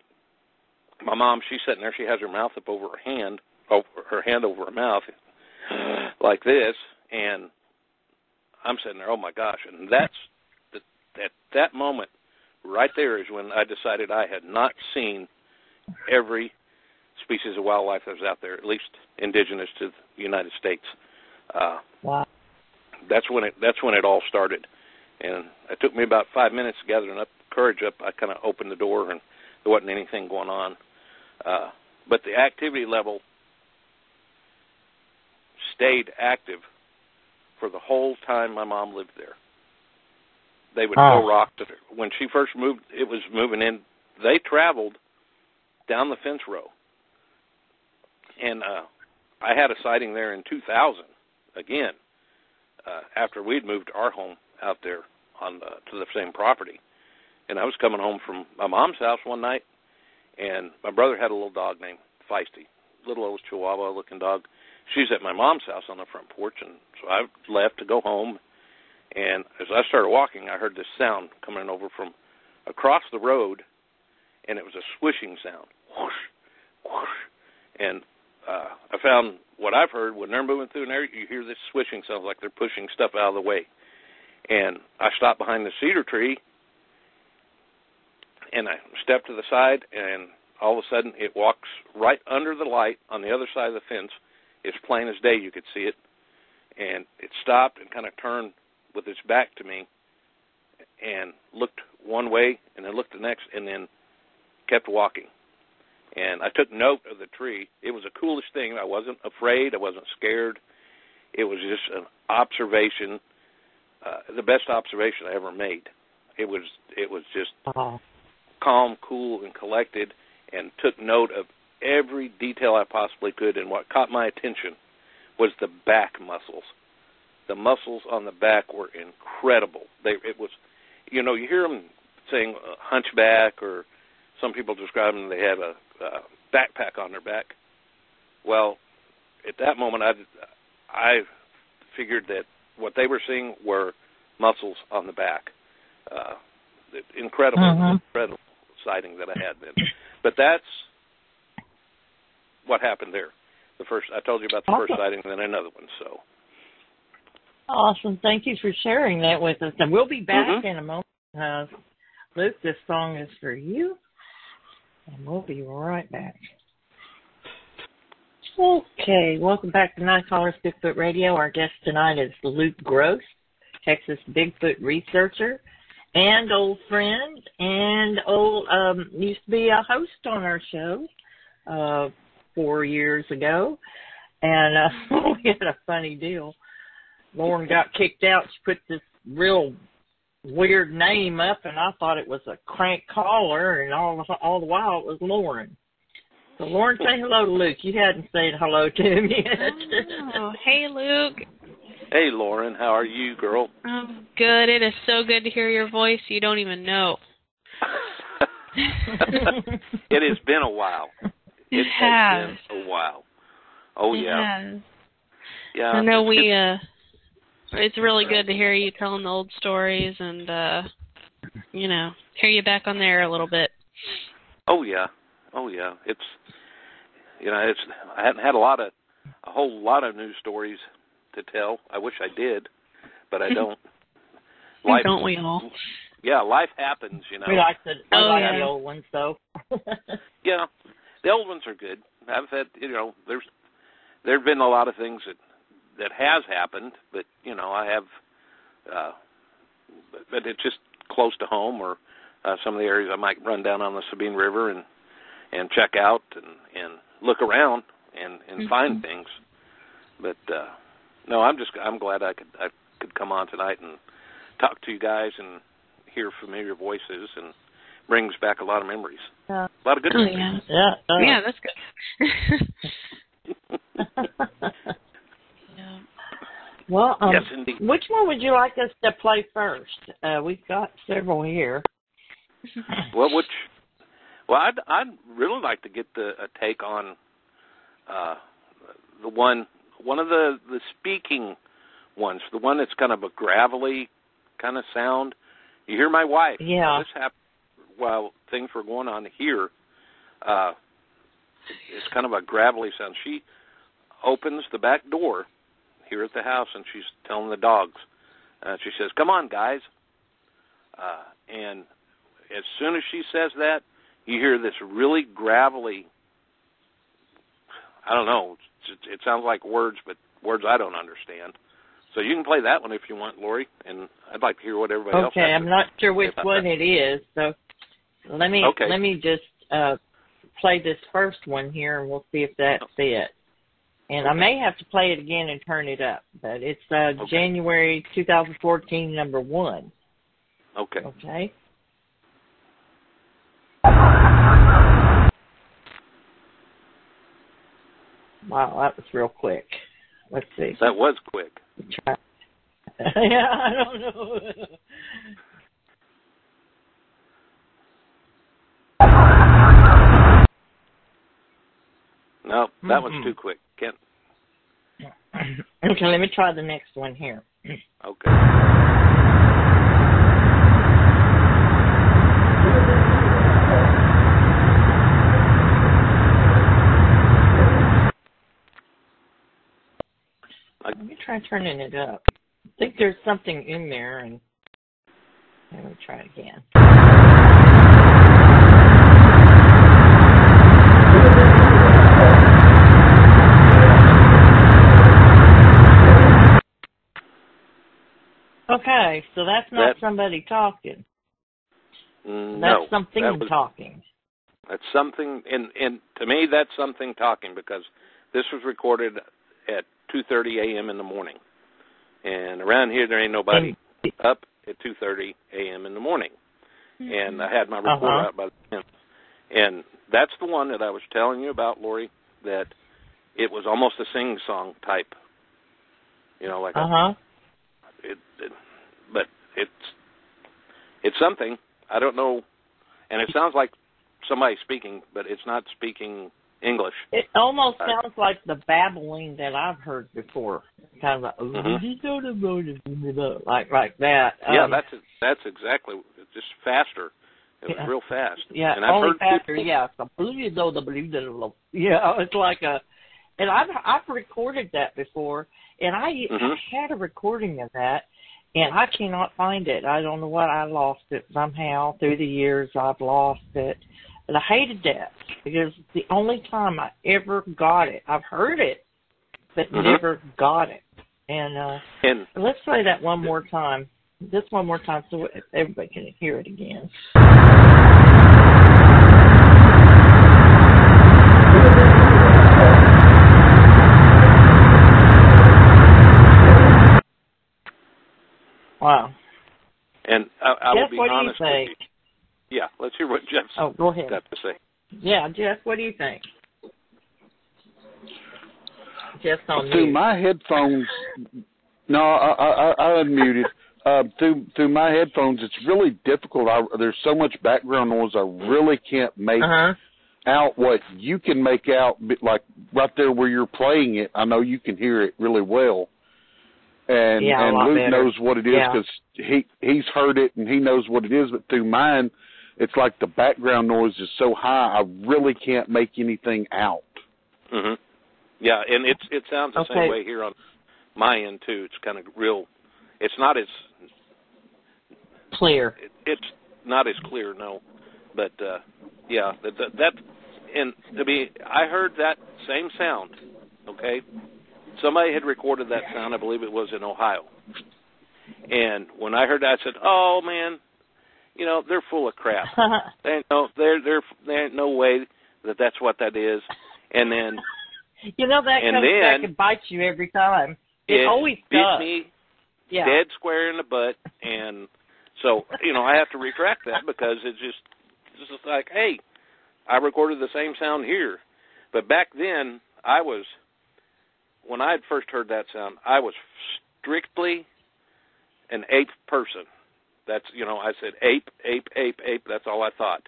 my mom, she's sitting there, she has her mouth up over her hand over her mouth, like this, and I'm sitting there, oh my gosh, and that moment right there is when I decided I had not seen every species of wildlife that was out there, at least indigenous to the United States. Wow. That's when it all started, and it took me about 5 minutes gathering up courage up. I kind of opened the door, and there wasn't anything going on, but the activity level stayed active for the whole time my mom lived there. They would throw rocks at her. When she first moved, it was moving in. They traveled down the fence row. And I had a sighting there in 2000, again, after we'd moved our home out there to the same property. And I was coming home from my mom's house one night, And my brother had a little dog named Feisty, little old Chihuahua-looking dog. She's at my mom's house on the front porch, and so I left to go home. And as I started walking, I heard this sound coming over from across the road, and it was a swishing sound. Whoosh, whoosh. And I found what I've heard, when they're moving through an area, you hear this swishing sound like they're pushing stuff out of the way. And I stopped behind the cedar tree, and I stepped to the side, and all of a sudden it walks right under the light on the other side of the fence. It's plain as day, you could see it. And it stopped and kind of turned with its back to me and looked one way and then looked the next and then kept walking. And I took note of the tree. It was the coolest thing. I wasn't afraid. I wasn't scared. It was just an observation, the best observation I ever made. It was just calm, cool, and collected, and took note of every detail I possibly could. And what caught my attention was the back muscles. The muscles on the back were incredible. It was, you hear them saying hunchback, or some people describe them, they have a backpack on their back. Well, at that moment, I figured that what they were seeing were muscles on the back. Incredible sighting that I had then. But that's what happened there. I told you about the first sighting, and then another one. So. Awesome. Thank you for sharing that with us. And we'll be back in a moment. Luke, this song is for you. And we'll be right back. Okay, welcome back to Night Callers Bigfoot Radio. Our guest tonight is Luke Gross, Texas Bigfoot researcher and old friend, and used to be a host on our show 4 years ago. And we had a funny deal. Lauren got kicked out. She put this real weird name up, and I thought it was a crank caller, and all the while it was Lauren. So, Lauren, say hello to Luke. You hadn't said hello to him yet. Oh, hey, Luke. Hey, Lauren. How are you, girl? I'm good. It is so good to hear your voice. You don't even know. It has been a while. It has been a while. Oh, yeah. It has. Yeah. I know it's really good to hear you telling the old stories and, hear you back on there a little bit. Oh, yeah. I hadn't had a whole lot of news stories to tell. I wish I did, but I don't. Don't we all? Yeah, life happens, We like the old ones, though. Yeah, the old ones are good. I've had, there've been a lot of things that has happened, but I have, but it's just close to home, or some of the areas I might run down on the Sabine River and check out and look around and find things. But no, I'm glad I could come on tonight and talk to you guys and hear familiar voices, and brings back a lot of memories. A lot of good memories. Yeah, that's good. Well, yes, indeed. Which one would you like us to play first? We've got several here. Well, I'd really like to get a take on one of the speaking ones, the one that's kind of a gravelly kind of sound. You hear my wife. Yeah. This happened while things were going on here. It's kind of a gravelly sound. She opens the back door here at the house, and she's telling the dogs. She says, "Come on, guys." And as soon as she says that, you hear this really gravelly, I don't know, it sounds like words, but words I don't understand. So you can play that one if you want, Lori, and I'd like to hear what everybody else has to say. Okay, I'm not sure which one it is, so let me just play this first one here, and we'll see if that's it. And I may have to play it again and turn it up, but it's January 2014, number 1. Okay. Okay. Wow, that was real quick. Let's see. That was quick. Yeah, I don't know. No, that one's too quick. Can't. Okay, let me try the next one here. Okay. Let me try turning it up. I think there's something in there, and let me try it again. Okay, so that's not somebody talking. No, that's something talking. That's something, and to me, that's something talking, because this was recorded at 2:30 a.m. in the morning, and around here there ain't nobody up at 2:30 a.m. in the morning, and I had my recorder out by the time, and that's the one that I was telling you about, Lori, that it was almost a sing-song type, like but it's something. I don't know, and it sounds like somebody speaking, but it's not speaking English. It almost sounds like the babbling that I've heard before, kind of like that. Yeah, that's exactly, just faster. It was real fast. Yeah, and I've only heard faster. people, Yeah, it's like a. And I've recorded that before, and I had a recording of that, and I cannot find it. I don't know what, I lost it somehow through the years. I've lost it, but I hated that because it's the only time I ever got it. I've heard it, but never got it. And let's play that one more time. Just one more time, so everybody can hear it again. Wow. And I will Jeff, be what honest do you think? with you. Yeah, let's hear what Jeff's go ahead. got to say. Yeah, Jeff, what do you think? Jeff's on mute. Through my headphones, no, I unmuted. Through my headphones, it's really difficult. There's so much background noise, I really can't make out what you can make out, like right there where you're playing it. I know you can hear it really well. And Luke knows what it is because he's heard it and he knows what it is. But through mine, it's like the background noise is so high, I really can't make anything out. Yeah, and it sounds the same way here on my end too. It's kind of real. It's not as clear. It's not as clear, no. But yeah, that and to be, I heard that same sound. Okay. Somebody had recorded that sound. I believe it was in Ohio. And when I heard that, I said, "Oh man, they're full of crap. There ain't no way that that's what that is." And then that comes back and bites you every time. It always does. Beat me dead square in the butt, and so I have to retract that because it's just like, hey, I recorded the same sound here, but back then when I had first heard that sound, I was strictly an ape person. That's, I said ape, ape, ape, ape. That's all I thought.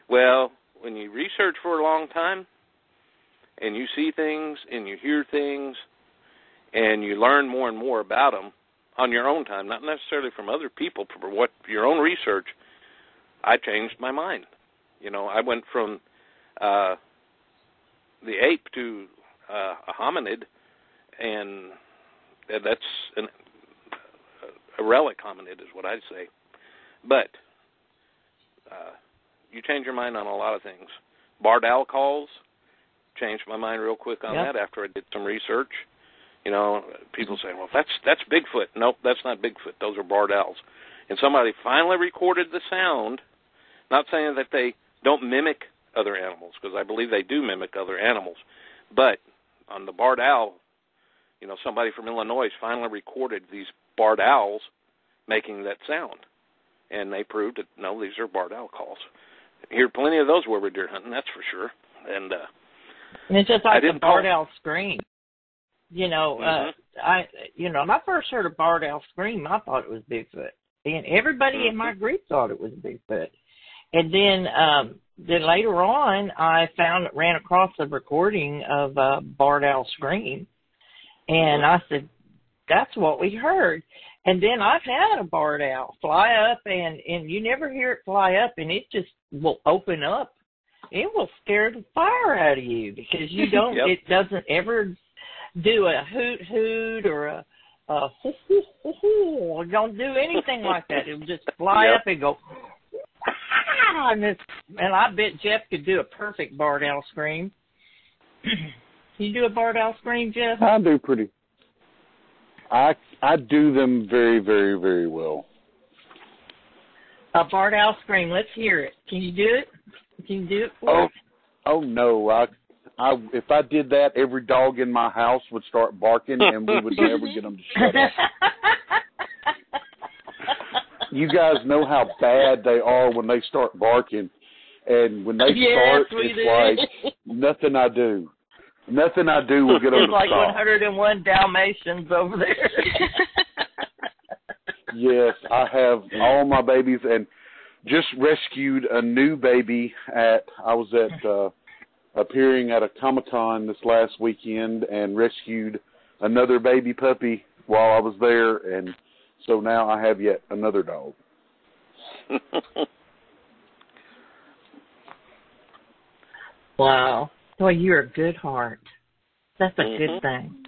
Well, when you research for a long time and you see things and you hear things and you learn more and more about them on your own time, not necessarily from other people, for your own research, I changed my mind. I went from the ape to a hominid, and that's a relic hominid is what I'd say. But you change your mind on a lot of things. Barred owl calls, changed my mind real quick on that after I did some research. People say, well, that's Bigfoot. Nope, that's not Bigfoot. Those are barred owls. And somebody finally recorded the sound, not saying that they don't mimic other animals, because I believe they do mimic other animals. But on the barred owl, somebody from Illinois finally recorded these barred owls making that sound. And they proved that, no, these are barred owl calls. You hear plenty of those where we're deer hunting, that's for sure. And it's just like the barred owl scream. When I first heard a barred owl scream, I thought it was Bigfoot. And everybody in my group thought it was Bigfoot. then later on, I ran across a recording of barred owl scream, and I said, "That's what we heard." And then I've had a barred owl fly up, and you never hear it fly up, and it just will open up. It will scare the fire out of you because you don't. Yep. It doesn't ever do a hoot hoot or a hoo hoo hoo hoo. It don't do anything like that. It'll just fly up and go. And I bet Jeff could do a perfect barred owl scream. Can you do a barred owl scream, Jeff? I do pretty. I do them very, very, very well. A barred owl scream. Let's hear it. Can you do it? Can you do it for us? Oh no! If I did that, every dog in my house would start barking, and we would never get them to shut up. You guys know how bad they are when they start barking, and when they start, it's like nothing I do will get them to stop. It's like 101 Dalmatians over there. Yes, I have all my babies, and just rescued a new baby I was appearing at a Comic-Con this last weekend and rescued another baby puppy while I was there, and so now I have yet another dog. Wow. Well, you're a good heart. That's a good thing.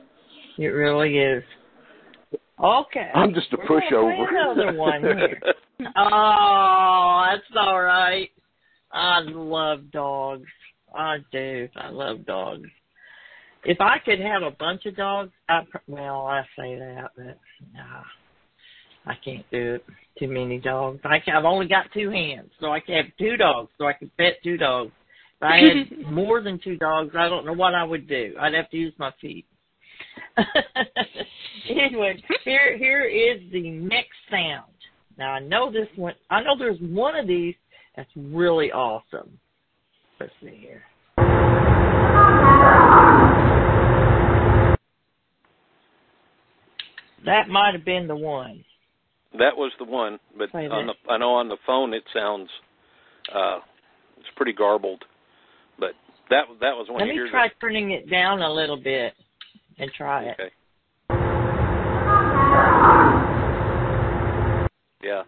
It really is. Okay. I'm just a pushover. Another one here. Oh, that's all right. I love dogs. I do. I love dogs. If I could have a bunch of dogs, I say that, but I can't do it. Too many dogs. I've only got 2 hands, so I can have 2 dogs, so I can pet 2 dogs. If I had more than 2 dogs, I don't know what I would do. I'd have to use my feet. Anyway, here is the next sound. Now I know this one. I know there's one of these that's really awesome. Let's see here. That might have been the one. That was the one, but I know on the phone it sounds it's pretty garbled. But that was one. Let me try turning it down a little bit and try it. Okay. Yeah,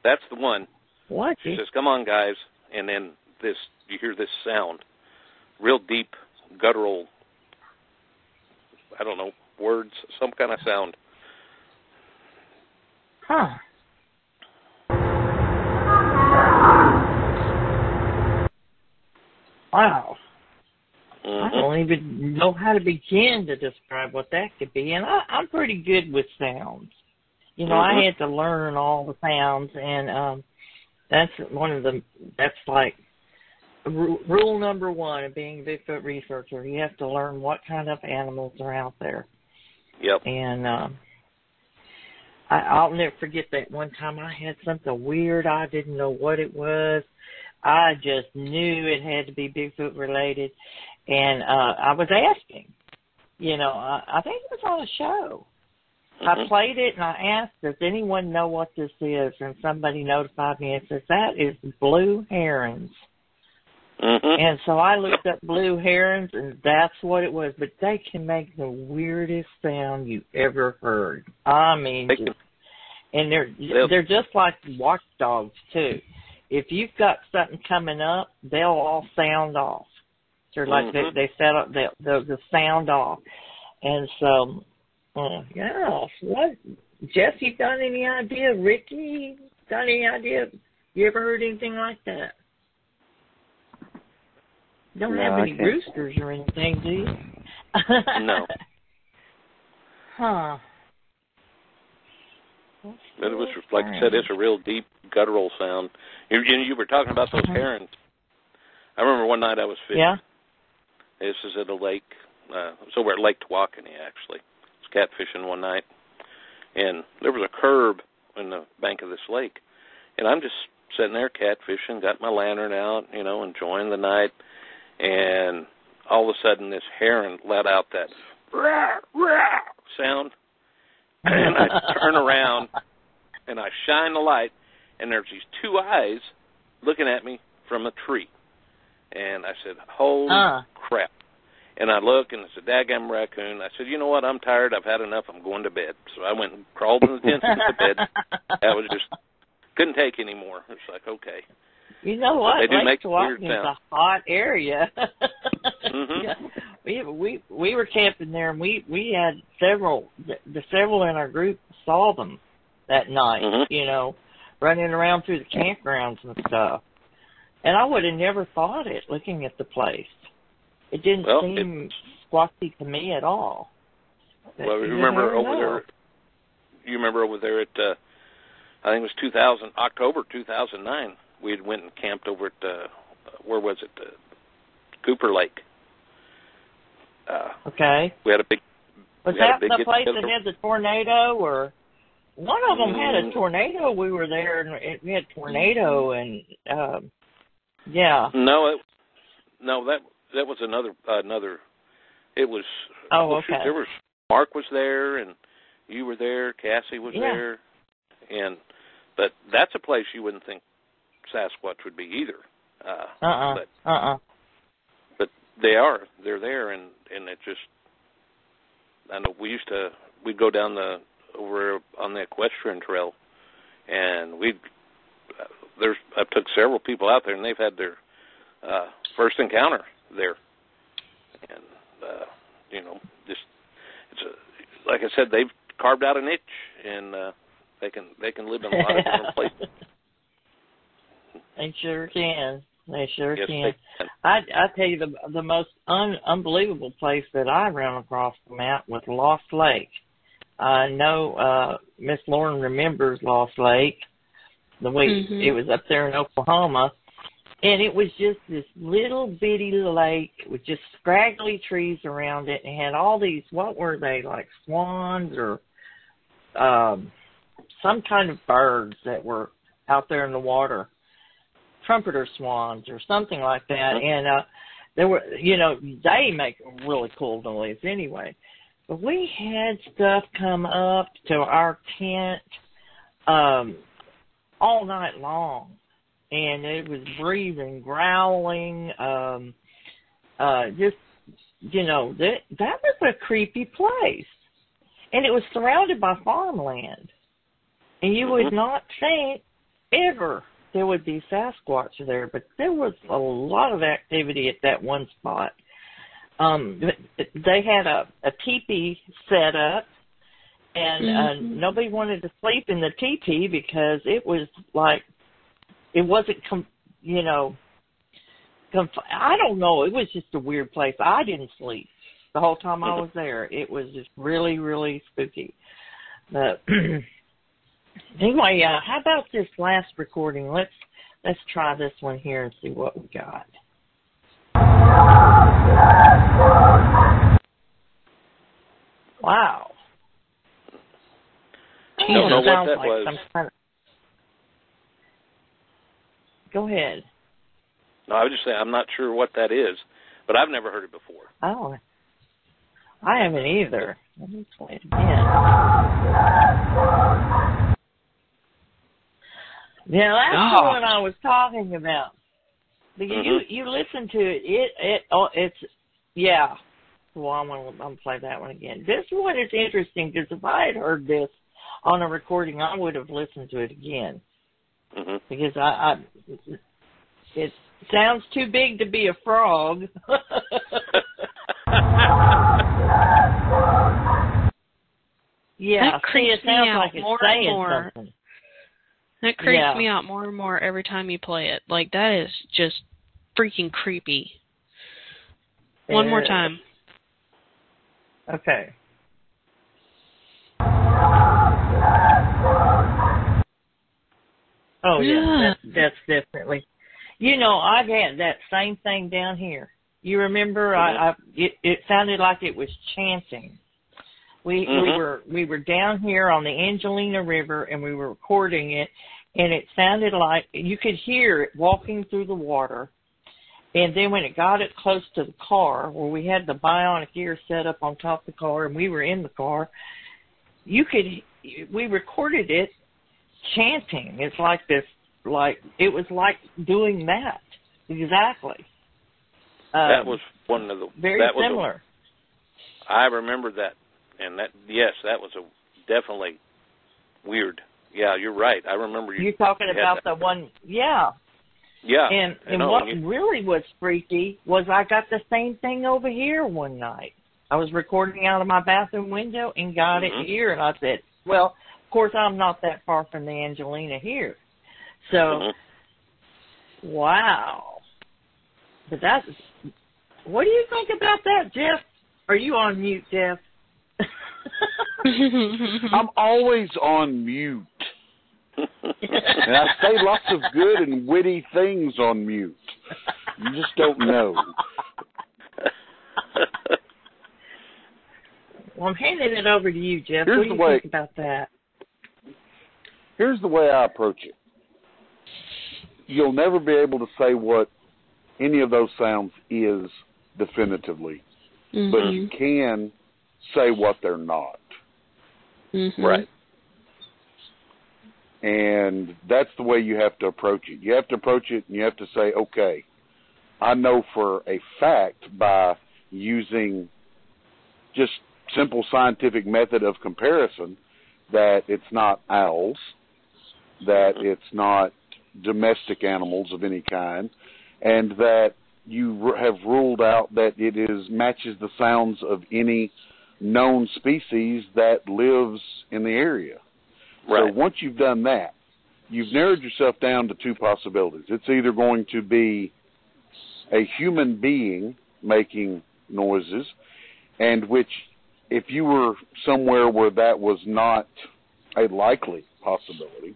that's the one. What? She says, "Come on, guys," and then you hear this sound, real deep, guttural. I don't know, words, some kind of sound. Huh. Wow. I don't even know how to begin to describe what that could be. And I'm pretty good with sounds. You know, I had to learn all the sounds, and that's like rule number 1 of being a Bigfoot researcher. You have to learn what kind of animals are out there. Yep. And I'll never forget that one time I had something weird. I didn't know what it was. I just knew it had to be Bigfoot related. And I was asking, I think it was on a show. I played it and I asked, does anyone know what this is? And somebody notified me and says, that is blue herons. And so I looked up blue herons, and that's what it was. But they can make the weirdest sound you ever heard. I mean, and they're just like watchdogs too. If you've got something coming up, they'll all sound off. They're like they set up, they'll just sound off. And so, what? Jeff, you got any idea? Ricky, got any idea? You ever heard anything like that? Don't have any roosters or anything, do you? No. Huh. But it was, like I said, it's a real deep, guttural sound. You were talking about those herons. I remember one night I was fishing. Yeah? This is at a lake. So we're at Lake Tawakoni, actually. I was catfishing one night. And there was a curb in the bank of this lake. And I'm just sitting there catfishing, got my lantern out, enjoying the night. And all of a sudden this heron let out that rah, rah sound. And I turn around and I shine the light, and there's these 2 eyes looking at me from a tree. And I said, holy crap. And I look, and it's a daggum raccoon. I said, you know what, I'm tired. I've had enough. I'm going to bed. So I went and crawled in the tent and to bed. That was just, couldn't take any more. It's like, okay. You know what? They do make Lake weird sounds. is a hot area. Mm-hmm. Yeah, we were camping there, and we had several in our group saw them that night. Mm-hmm. You know, running around through the campgrounds and stuff. And I would have never thought it looking at the place. It didn't seem squatty to me at all. Well, you remember over there at I think it was October 2009. We had went and camped over at where was it? Cooper Lake. Okay. We had a big. Was that the place that had the tornado, or one of them had a tornado? We were there, and we had tornado, and yeah. No, that was another. It was. Oh, okay. There was Mark was there, and you were there. Cassie was there, but that's a place you wouldn't think Sasquatch would be either. But they're there, and it just. I know we'd go down over on the equestrian trail, and I took several people out there, and they've had their first encounter there, and just like I said, they've carved out a niche, and they can live in a lot of different places. They sure can. They sure yes, can. They can. I tell you, the most unbelievable place that I ran across them at was Lost Lake. I know Miss Lauren remembers Lost Lake. It was up there in Oklahoma, and it was just this little bitty lake with just scraggly trees around it, and had all these, what were they, like swans or some kind of birds that were out there in the water, trumpeter swans or something like that, and there were, they make a really cool noise anyway. But we had stuff come up to our tent all night long, and it was breathing, growling, just, that was a creepy place. And it was surrounded by farmland. And you would not think ever there would be Sasquatch there, but there was a lot of activity at that one spot. They had a teepee set up, and nobody wanted to sleep in the teepee because it was like, it wasn't, I don't know, it was just a weird place. I didn't sleep the whole time I was there. It was just really, really spooky. But anyway, how about this last recording? Let's try this one here and see what we got. Wow. I don't know what that was. Go ahead. No, I was just saying I'm not sure what that is, but I've never heard it before. Oh, I haven't either. Let me play it again. Yeah, that's the one I was talking about. Because you listen to it. It's yeah. Well, I'm gonna play that one again. This one is interesting because if I had heard this on a recording, I would have listened to it again. Because it sounds too big to be a frog. Yeah, that creeps me out like it's more saying and more. Something. That creeps me out more and more every time you play it. Like, that is just freaking creepy. One more time. Okay. Oh, yeah, that's definitely. I've had that same thing down here. You remember? It sounded like it was chanting. We were down here on the Angelina River, and we were recording it, and it sounded like you could hear it walking through the water. And then when it got it close to the car, where we had the bionic ear set up on top of the car, and we were in the car, we recorded it chanting. It's like this it was like doing that. Exactly. That was one of the... Very similar. I remember that. And that was definitely weird. Yeah, you're right. I remember you. You're talking about the one, yeah. Yeah. And what really was freaky was I got the same thing over here one night. I was recording out of my bathroom window and got it here, and I said, well, of course, I'm not that far from the Angelina here. So, wow. But what do you think about that, Jeff? Are you on mute, Jeff? I'm always on mute. And I say lots of good and witty things on mute. You just don't know. Well, I'm handing it over to you, Jeff. Here's what do you think about that? Here's the way I approach it. You'll never be able to say what any of those sounds is definitively, but you can say what they're not. Right. And that's the way you have to approach it. You have to approach it and you have to say, okay, I know for a fact by using just simple scientific method of comparison that it's not owls, that it's not domestic animals of any kind, and that you have ruled out that it matches the sounds of any known species that lives in the area. Right. So once you've done that, you've narrowed yourself down to two possibilities. It's either going to be a human being making noises, and which, if you were somewhere where that was not a likely possibility,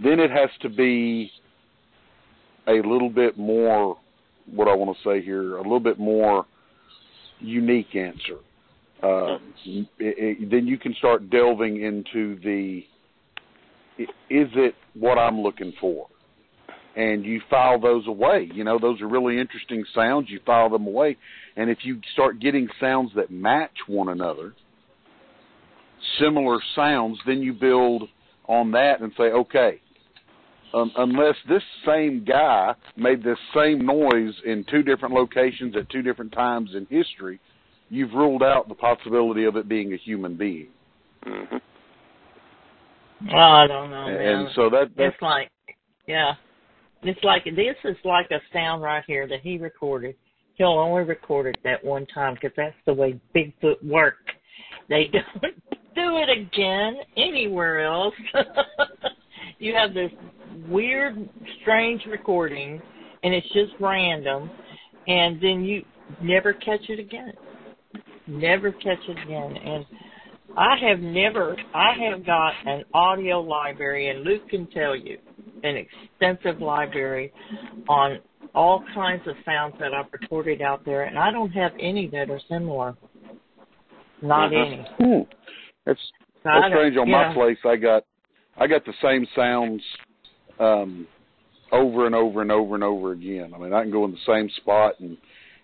then it has to be a little bit more, what I want to say here, a little bit more unique answer. Then you can start delving into is it what I'm looking for? And you file those away. You know, those are really interesting sounds. You file them away. And if you start getting sounds that match one another, similar sounds, then you build on that and say, okay, unless this same guy made this same noise in two different locations at two different times in history, you've ruled out the possibility of it being a human being. Well, I don't know, man. And so that's it's like, yeah. It's like, this is like a sound right here that he recorded. He'll only record it that one time because that's the way Bigfoot work. They don't do it again anywhere else. You have this weird, strange recording, and it's just random, and then you never catch it again. Never catch it again. And I have got an audio library, and Luke can tell you, an extensive library on all kinds of sounds that I've recorded out there, and I don't have any that are similar. Not any. That's strange. On my place, I got the same sounds over and over and over and over again. I mean, I can go in the same spot and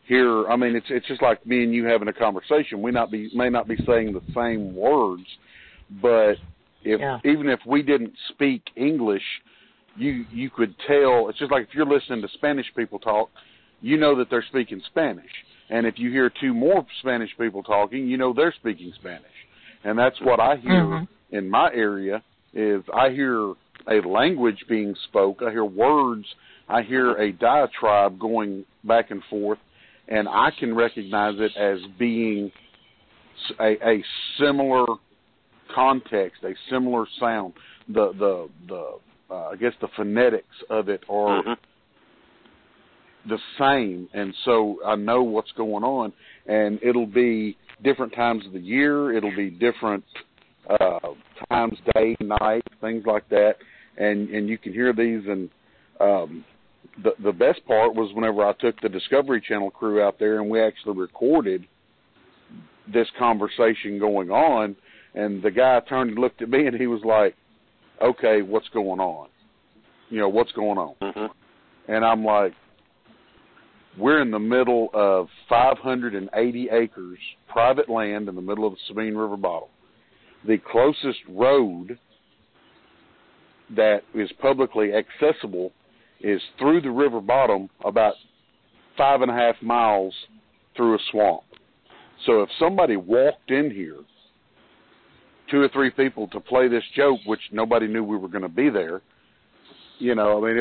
hear. I mean, it's just like me and you having a conversation. We may not be saying the same words, but even if we didn't speak English, you could tell. It's just like if you're listening to Spanish people talk, you know that they're speaking Spanish. And if you hear two more Spanish people talking, you know they're speaking Spanish. And that's what I hear in my area is I hear a language being spoke. I hear words. I hear a diatribe going back and forth, and I can recognize it as being a similar context, a similar sound. I guess the phonetics of it are the same, and so I know what's going on, and it'll be different times of the year. It'll be different times, day, night, things like that, and you can hear these. And the best part was whenever I took the Discovery Channel crew out there, and we actually recorded this conversation going on, and the guy turned and looked at me, and he was like, okay, what's going on? You know, what's going on? And I'm like, we're in the middle of 580 acres, private land in the middle of the Sabine River bottom. The closest road that is publicly accessible is through the river bottom about 5.5 miles through a swamp. So if somebody walked in here, 2 or 3 people to play this joke, which nobody knew we were going to be there, you know, I mean,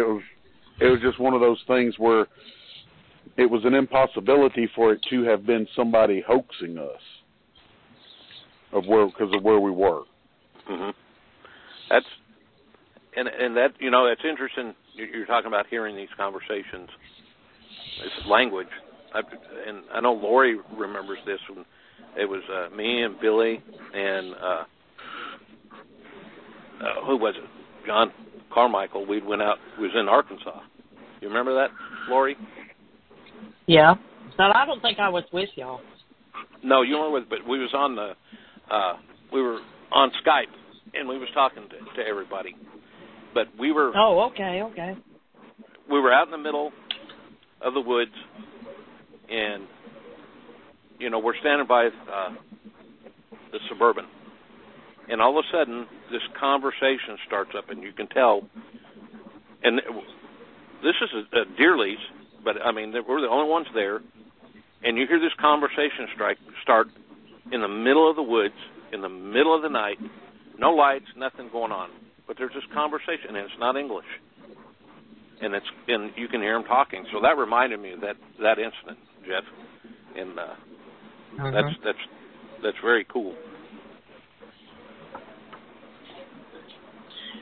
it was just one of those things where it was an impossibility for it to have been somebody hoaxing us because of where we were. Mm-hmm. And that, you know, that's interesting. You're talking about hearing these conversations. It's language. And I know Lori remembers this when it was me and Billy and who was it? John Carmichael. We went out. We was in Arkansas. You remember that, Lori? Yeah, but I don't think I was with y'all. No, you weren't with. But we was on the. We were on Skype, and we was talking to everybody. But we were. Oh, okay. We were out in the middle of the woods, and you know, we're standing by the Suburban, and all of a sudden this conversation starts up, and you can tell. And this is a Deerley's, but I mean we're the only ones there, and you hear this conversation start in the middle of the woods, in the middle of the night, no lights, nothing going on, but there's this conversation, and it's not English. And you can hear them talking. So that reminded me of that incident, Jeff. And that's very cool.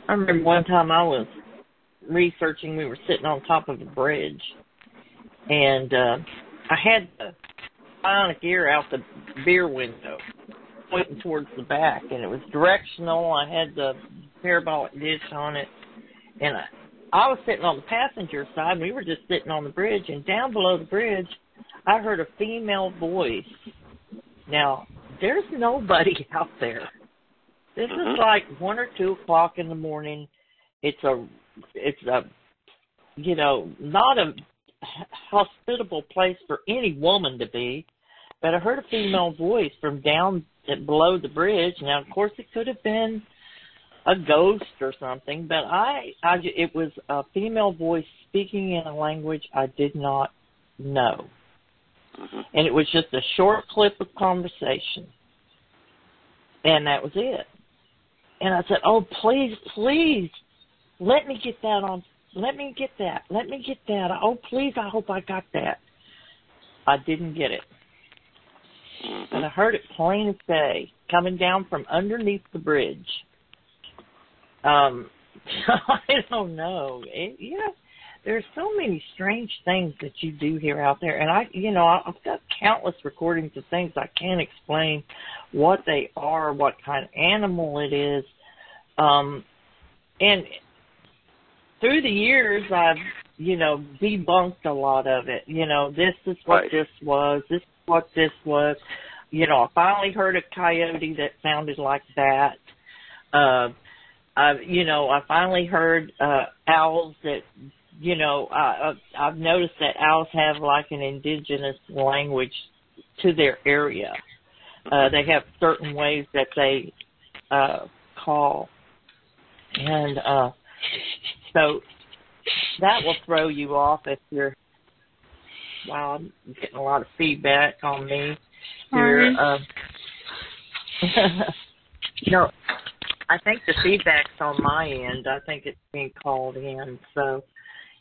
I remember one time I was researching. We were sitting on top of a bridge, and I had the bionic ear out the beer window, pointing towards the back, and it was directional. I had the parabolic dish on it, and I was sitting on the passenger side. We were just sitting on the bridge, and down below the bridge, I heard a female voice. Now, there's nobody out there. This is like 1 or 2 o'clock in the morning. It's a you know, not a hospitable place for any woman to be. But I heard a female voice from down below the bridge. Now, of course, it could have been a ghost or something, but it was a female voice speaking in a language I did not know. And it was just a short clip of conversation. And that was it. And I said, oh, please, let me get that on. Let me get that. Oh, please, I hope I got that. I didn't get it. But I heard it plain as day, coming down from underneath the bridge. I don't know. There's so many strange things that you do hear out there, and I've got countless recordings of things I can't explain what they are, what kind of animal it is, and through the years I've debunked a lot of it. This is what this was. This is what this was. I finally heard a coyote that sounded like that. I finally heard owls that, I've noticed that owls have like an indigenous language to their area. They have certain ways that they call. And so that will throw you off if you're, wow, I'm getting a lot of feedback on me here. No, I think the feedback's on my end. I think it's being called in. So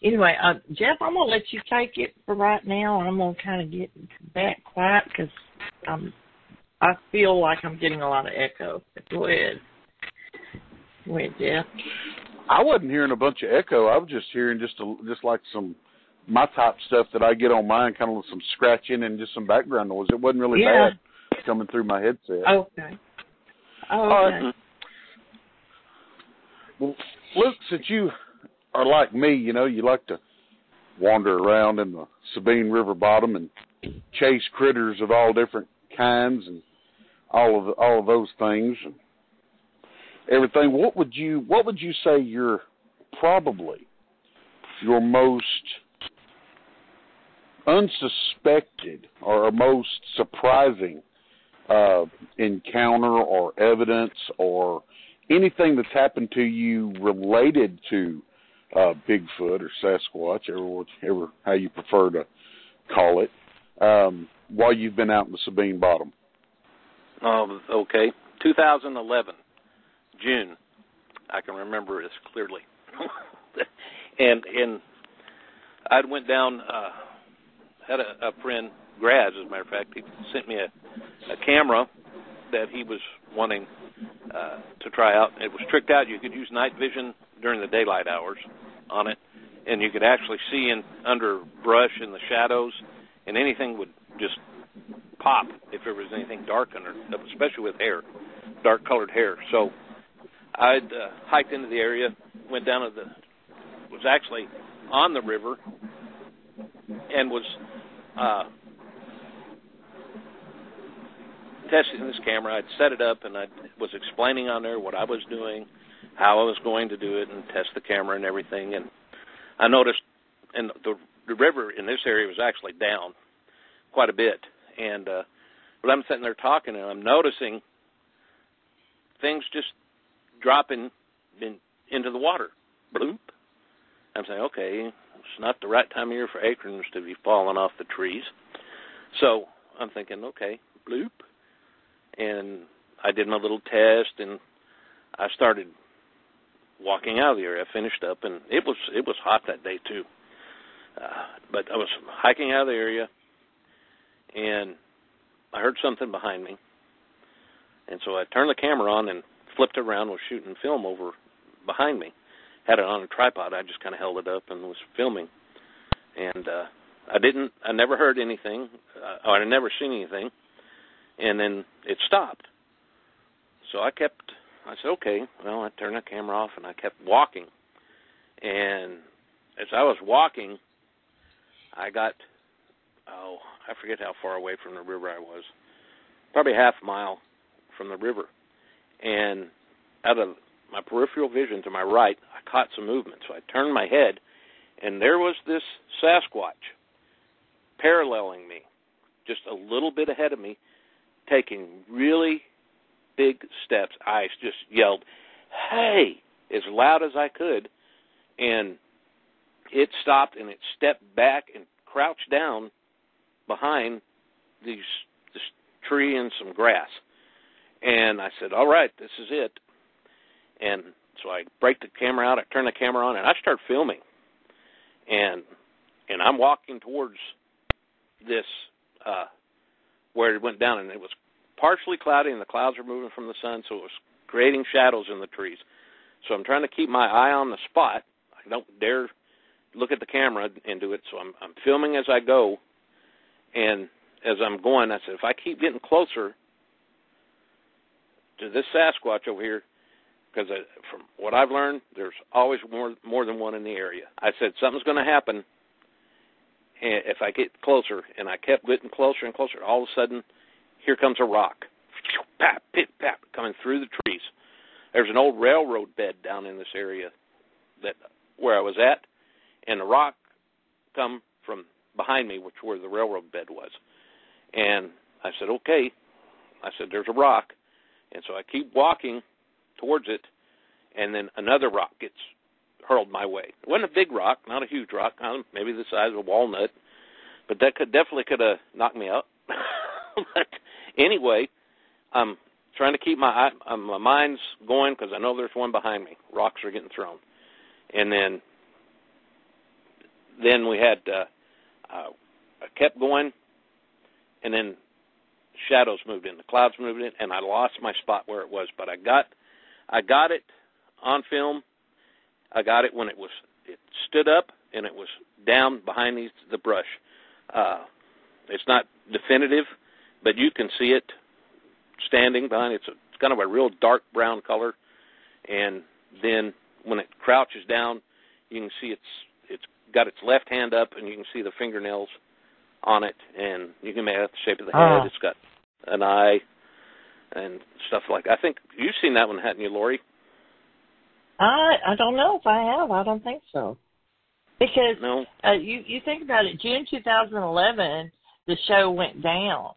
anyway, Jeff, I'm going to let you take it for right now, and I'm going to kind of get back quiet because I feel like I'm getting a lot of echo. Go ahead. Go ahead, Jeff. I wasn't hearing a bunch of echo. I was just hearing just like some my type stuff that I get on mine, kind of some scratching and just some background noise. It wasn't really bad coming through my headset. Okay. Oh, okay. Well, Luke, since you are like me, you like to wander around in the Sabine River bottom and chase critters of all different kinds and all of those things and everything. What would you say you're probably your most unsuspected or most surprising encounter or evidence or anything that's happened to you related to Bigfoot or Sasquatch, or whatever how you prefer to call it, while you've been out in the Sabine Bottom? Okay. 2011, June. I can remember this clearly. and I went down, had a friend, Graz, as a matter of fact. He sent me a camera that he was wanting to try out. It was tricked out. You could use night vision during the daylight hours on it, and you could actually see under brush in the shadows, and anything would just pop if there was anything dark under, especially with hair, dark-colored hair. So I'd hiked into the area, went down to was actually on the river, and was testing this camera. I'd set it up, and I was explaining on there what I was doing, how I was going to do it, and test the camera and everything. And I noticed, and the river in this area was actually down quite a bit. And but I'm sitting there talking, and I'm noticing things just dropping into the water. Bloop. I'm saying, okay, it's not the right time of year for acorns to be falling off the trees. So I'm thinking, okay, bloop. And I did my little test, and I started walking out of the area. I finished up, and it was hot that day too. But I was hiking out of the area, and I heard something behind me. And so I turned the camera on and flipped it around, was shooting film over behind me. Had it on a tripod. I just kind of held it up and was filming. And I never heard anything. Or I never seen anything. And then it stopped. So I said, okay, well, I turned the camera off and I kept walking. And as I was walking, I got, I forget how far away from the river I was. Probably half a mile from the river. And out of my peripheral vision to my right, I caught some movement. So I turned my head, and there was this Sasquatch paralleling me, just a little bit ahead of me, taking really big steps. I just yelled, "Hey!" as loud as I could, and it stopped, and it stepped back and crouched down behind this tree and some grass. And I said, all right, this is it. And so I break the camera out, I turn the camera on, and I start filming. And I'm walking towards this, where it went down, and it was partially cloudy, and the clouds were moving from the sun, so it was creating shadows in the trees. So I'm trying to keep my eye on the spot. I don't dare look at the camera and do it, so I'm filming as I go. And as I'm going, I said, if I keep getting closer to this Sasquatch over here, because from what I've learned, there's always more than one in the area. I said, something's going to happen if I get closer. And I kept getting closer and closer. All of a sudden, here comes a rock. Pap, pip, pap, coming through the trees. There's an old railroad bed down in this area where I was at, and the rock come from behind me, where the railroad bed was. And I said, okay. I said, there's a rock. And so I keep walking towards it, and then another rock gets hurled my way. It wasn't a big rock, not a huge rock, maybe the size of a walnut, but that definitely could have knocked me out. But anyway, I'm trying to keep my mind's going because I know there's one behind me. Rocks are getting thrown. And then we had, I kept going, and then shadows moved in, the clouds moved in, and I lost my spot where it was. But I got it on film. I got it when it stood up and it was down behind the brush. It's not definitive, but you can see it standing behind. It's kind of a real dark brown color, and then when it crouches down, you can see it's got its left hand up, and you can see the fingernails on it, and you can make out the shape of the head. It's got an eye and stuff like that. I think you've seen that one, hadn't you, Lori? I don't know if I have. I don't think so. Because no. You think about it, June 2011, the show went down.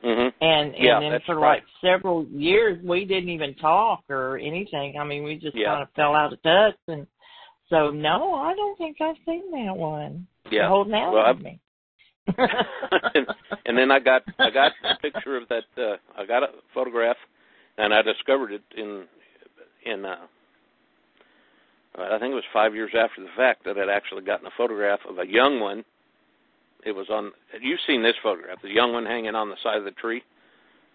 And then for right. like several years, we didn't even talk or anything. I mean, we just Yeah. kind of fell out of touch. And so, no, I don't think I've seen that one. Yeah. You're holding out on me. and then I got a picture of that. I got a photograph, and I discovered it in I think it was 5 years after the fact that I'd actually gotten a photograph of a young one. It was on. You've seen this photograph, the young one hanging on the side of the tree,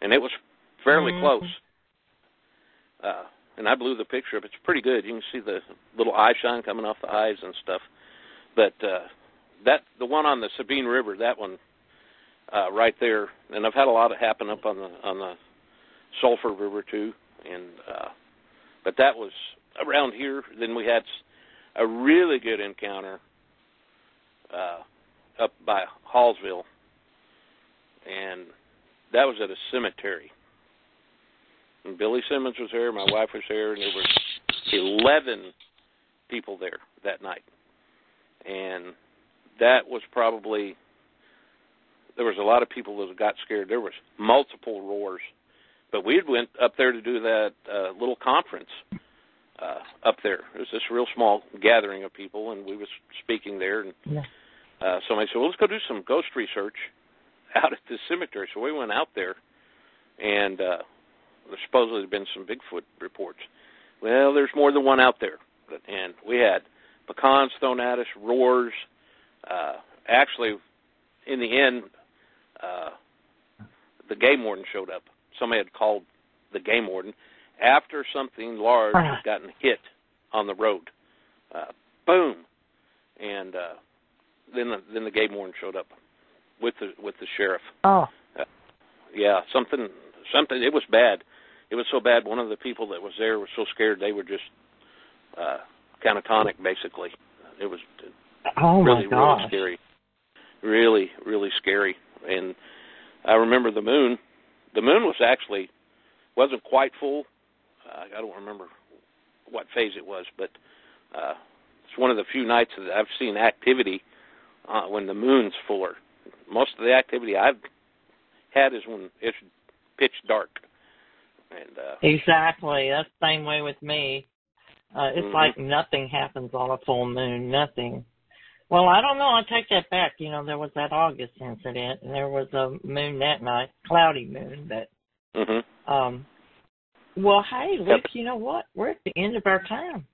and it was fairly close. And I blew the picture up. It's pretty good. You can see the little eye shine coming off the eyes and stuff. But the one on the Sabine River, that one right there, and I've had a lot of happen up on the Sulphur River too. And but that was around here. Then we had a really good encounter up by Hallsville, and that was at a cemetery. And Billy Simmons was there, my wife was there, and there were 11 people there that night. And that was probably, there was a lot of people that got scared. There was multiple roars. But we went up there to do that little conference up there. It was this real small gathering of people, and we was speaking there. And somebody said, well, let's go do some ghost research out at this cemetery. So we went out there, and there supposedly had been some Bigfoot reports. Well, there's more than one out there. And we had pecans thrown at us, roars. Actually, in the end, the game warden showed up. Somebody had called the game warden after something large had gotten hit on the road. Boom. And then the game warden showed up with the sheriff. Yeah, something. It was bad. It was so bad. One of the people that was there was so scared they were just catatonic, basically. It was really scary. Really, really scary. And I remember the moon. The moon wasn't quite full. I don't remember what phase it was, but it's one of the few nights that I've seen activity when the moon's fuller. Most of the activity I've had is when it's pitch dark. And exactly. That's the same way with me. It's like nothing happens on a full moon. Nothing. Well, I don't know. I take that back. You know, there was that August incident, and there was a moon that night, cloudy moon. But, well, hey, Luke, you know what? We're at the end of our time.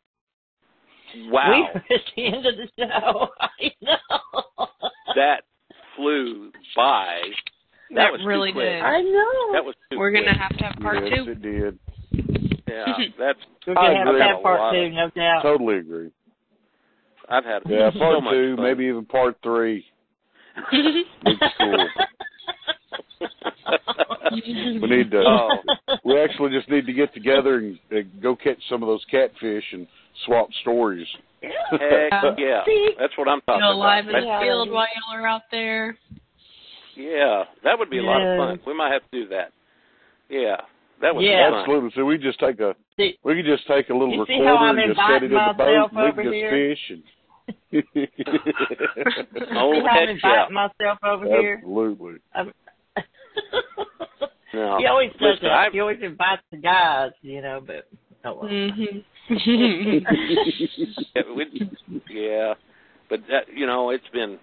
Wow. We're at the end of the show. I know. That flew by. That was really too quick. did. I know. That was too We're quick. going to have part yes, 2. It did. Yeah, that's. We're going to have part 2, no doubt. Totally agree. I've had part so much 2, fun. maybe even part 3. It's cool. We need to. We actually just need to get together and go catch some of those catfish and swap stories. Heck yeah, that's what I'm talking about. Live in the field while y'all are out there. Yeah, that would be a lot of fun. We might have to do that. Yeah, that would be fun. Absolutely. So we could just take a little you recorder and just set it in the boat, and we can just fish and. I'm inviting myself over here. Absolutely. No. He always does that. He always invites the guys, you know, but oh well. Yeah, but that, you know, it's been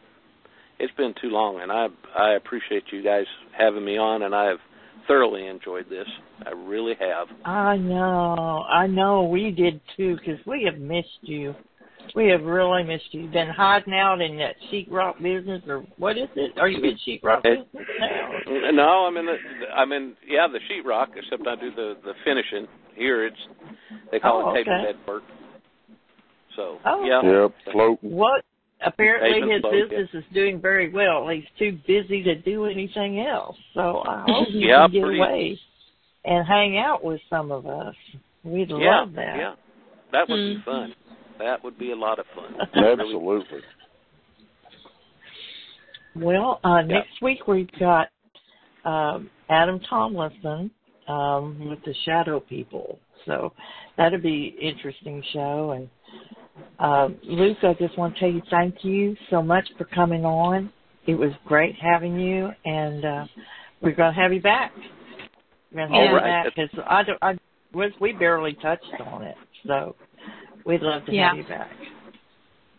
too long, and I appreciate you guys having me on, and I have thoroughly enjoyed this. I really have. I know, we did too, because we have missed you. We have really missed you. You've been hiding out in that sheetrock business, or what is it? Are you in sheetrock business now? No, I'm in the sheetrock, except I do the finishing. Here they call it table bed work. So floating. What? Apparently his float, business is doing very well. He's too busy to do anything else. So I hope you can get away and hang out with some of us. We'd love that. Yeah, that would be fun. That would be a lot of fun. Absolutely. Well, next week we've got Adam Tomlinson with the Shadow People. So that'll be an interesting show. And Luke, I just want to tell you thank you so much for coming on. It was great having you. And we're going to have you back. We're going to have you back because we barely touched on it, so we'd love to have you back.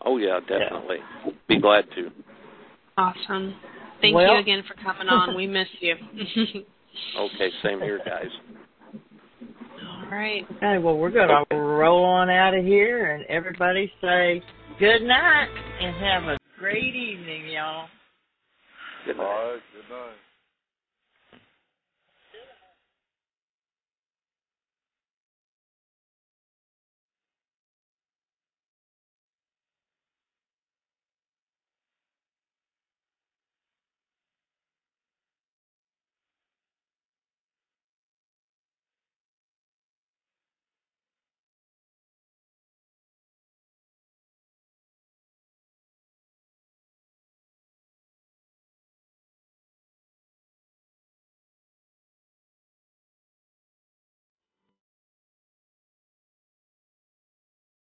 Oh, yeah, definitely. Be glad to. Awesome. Thank you again for coming on. We missed you. Okay, same here, guys. All right. Okay, well, we're going to roll on out of here, and everybody say good night and have a great evening, y'all. Good night. All right, good night.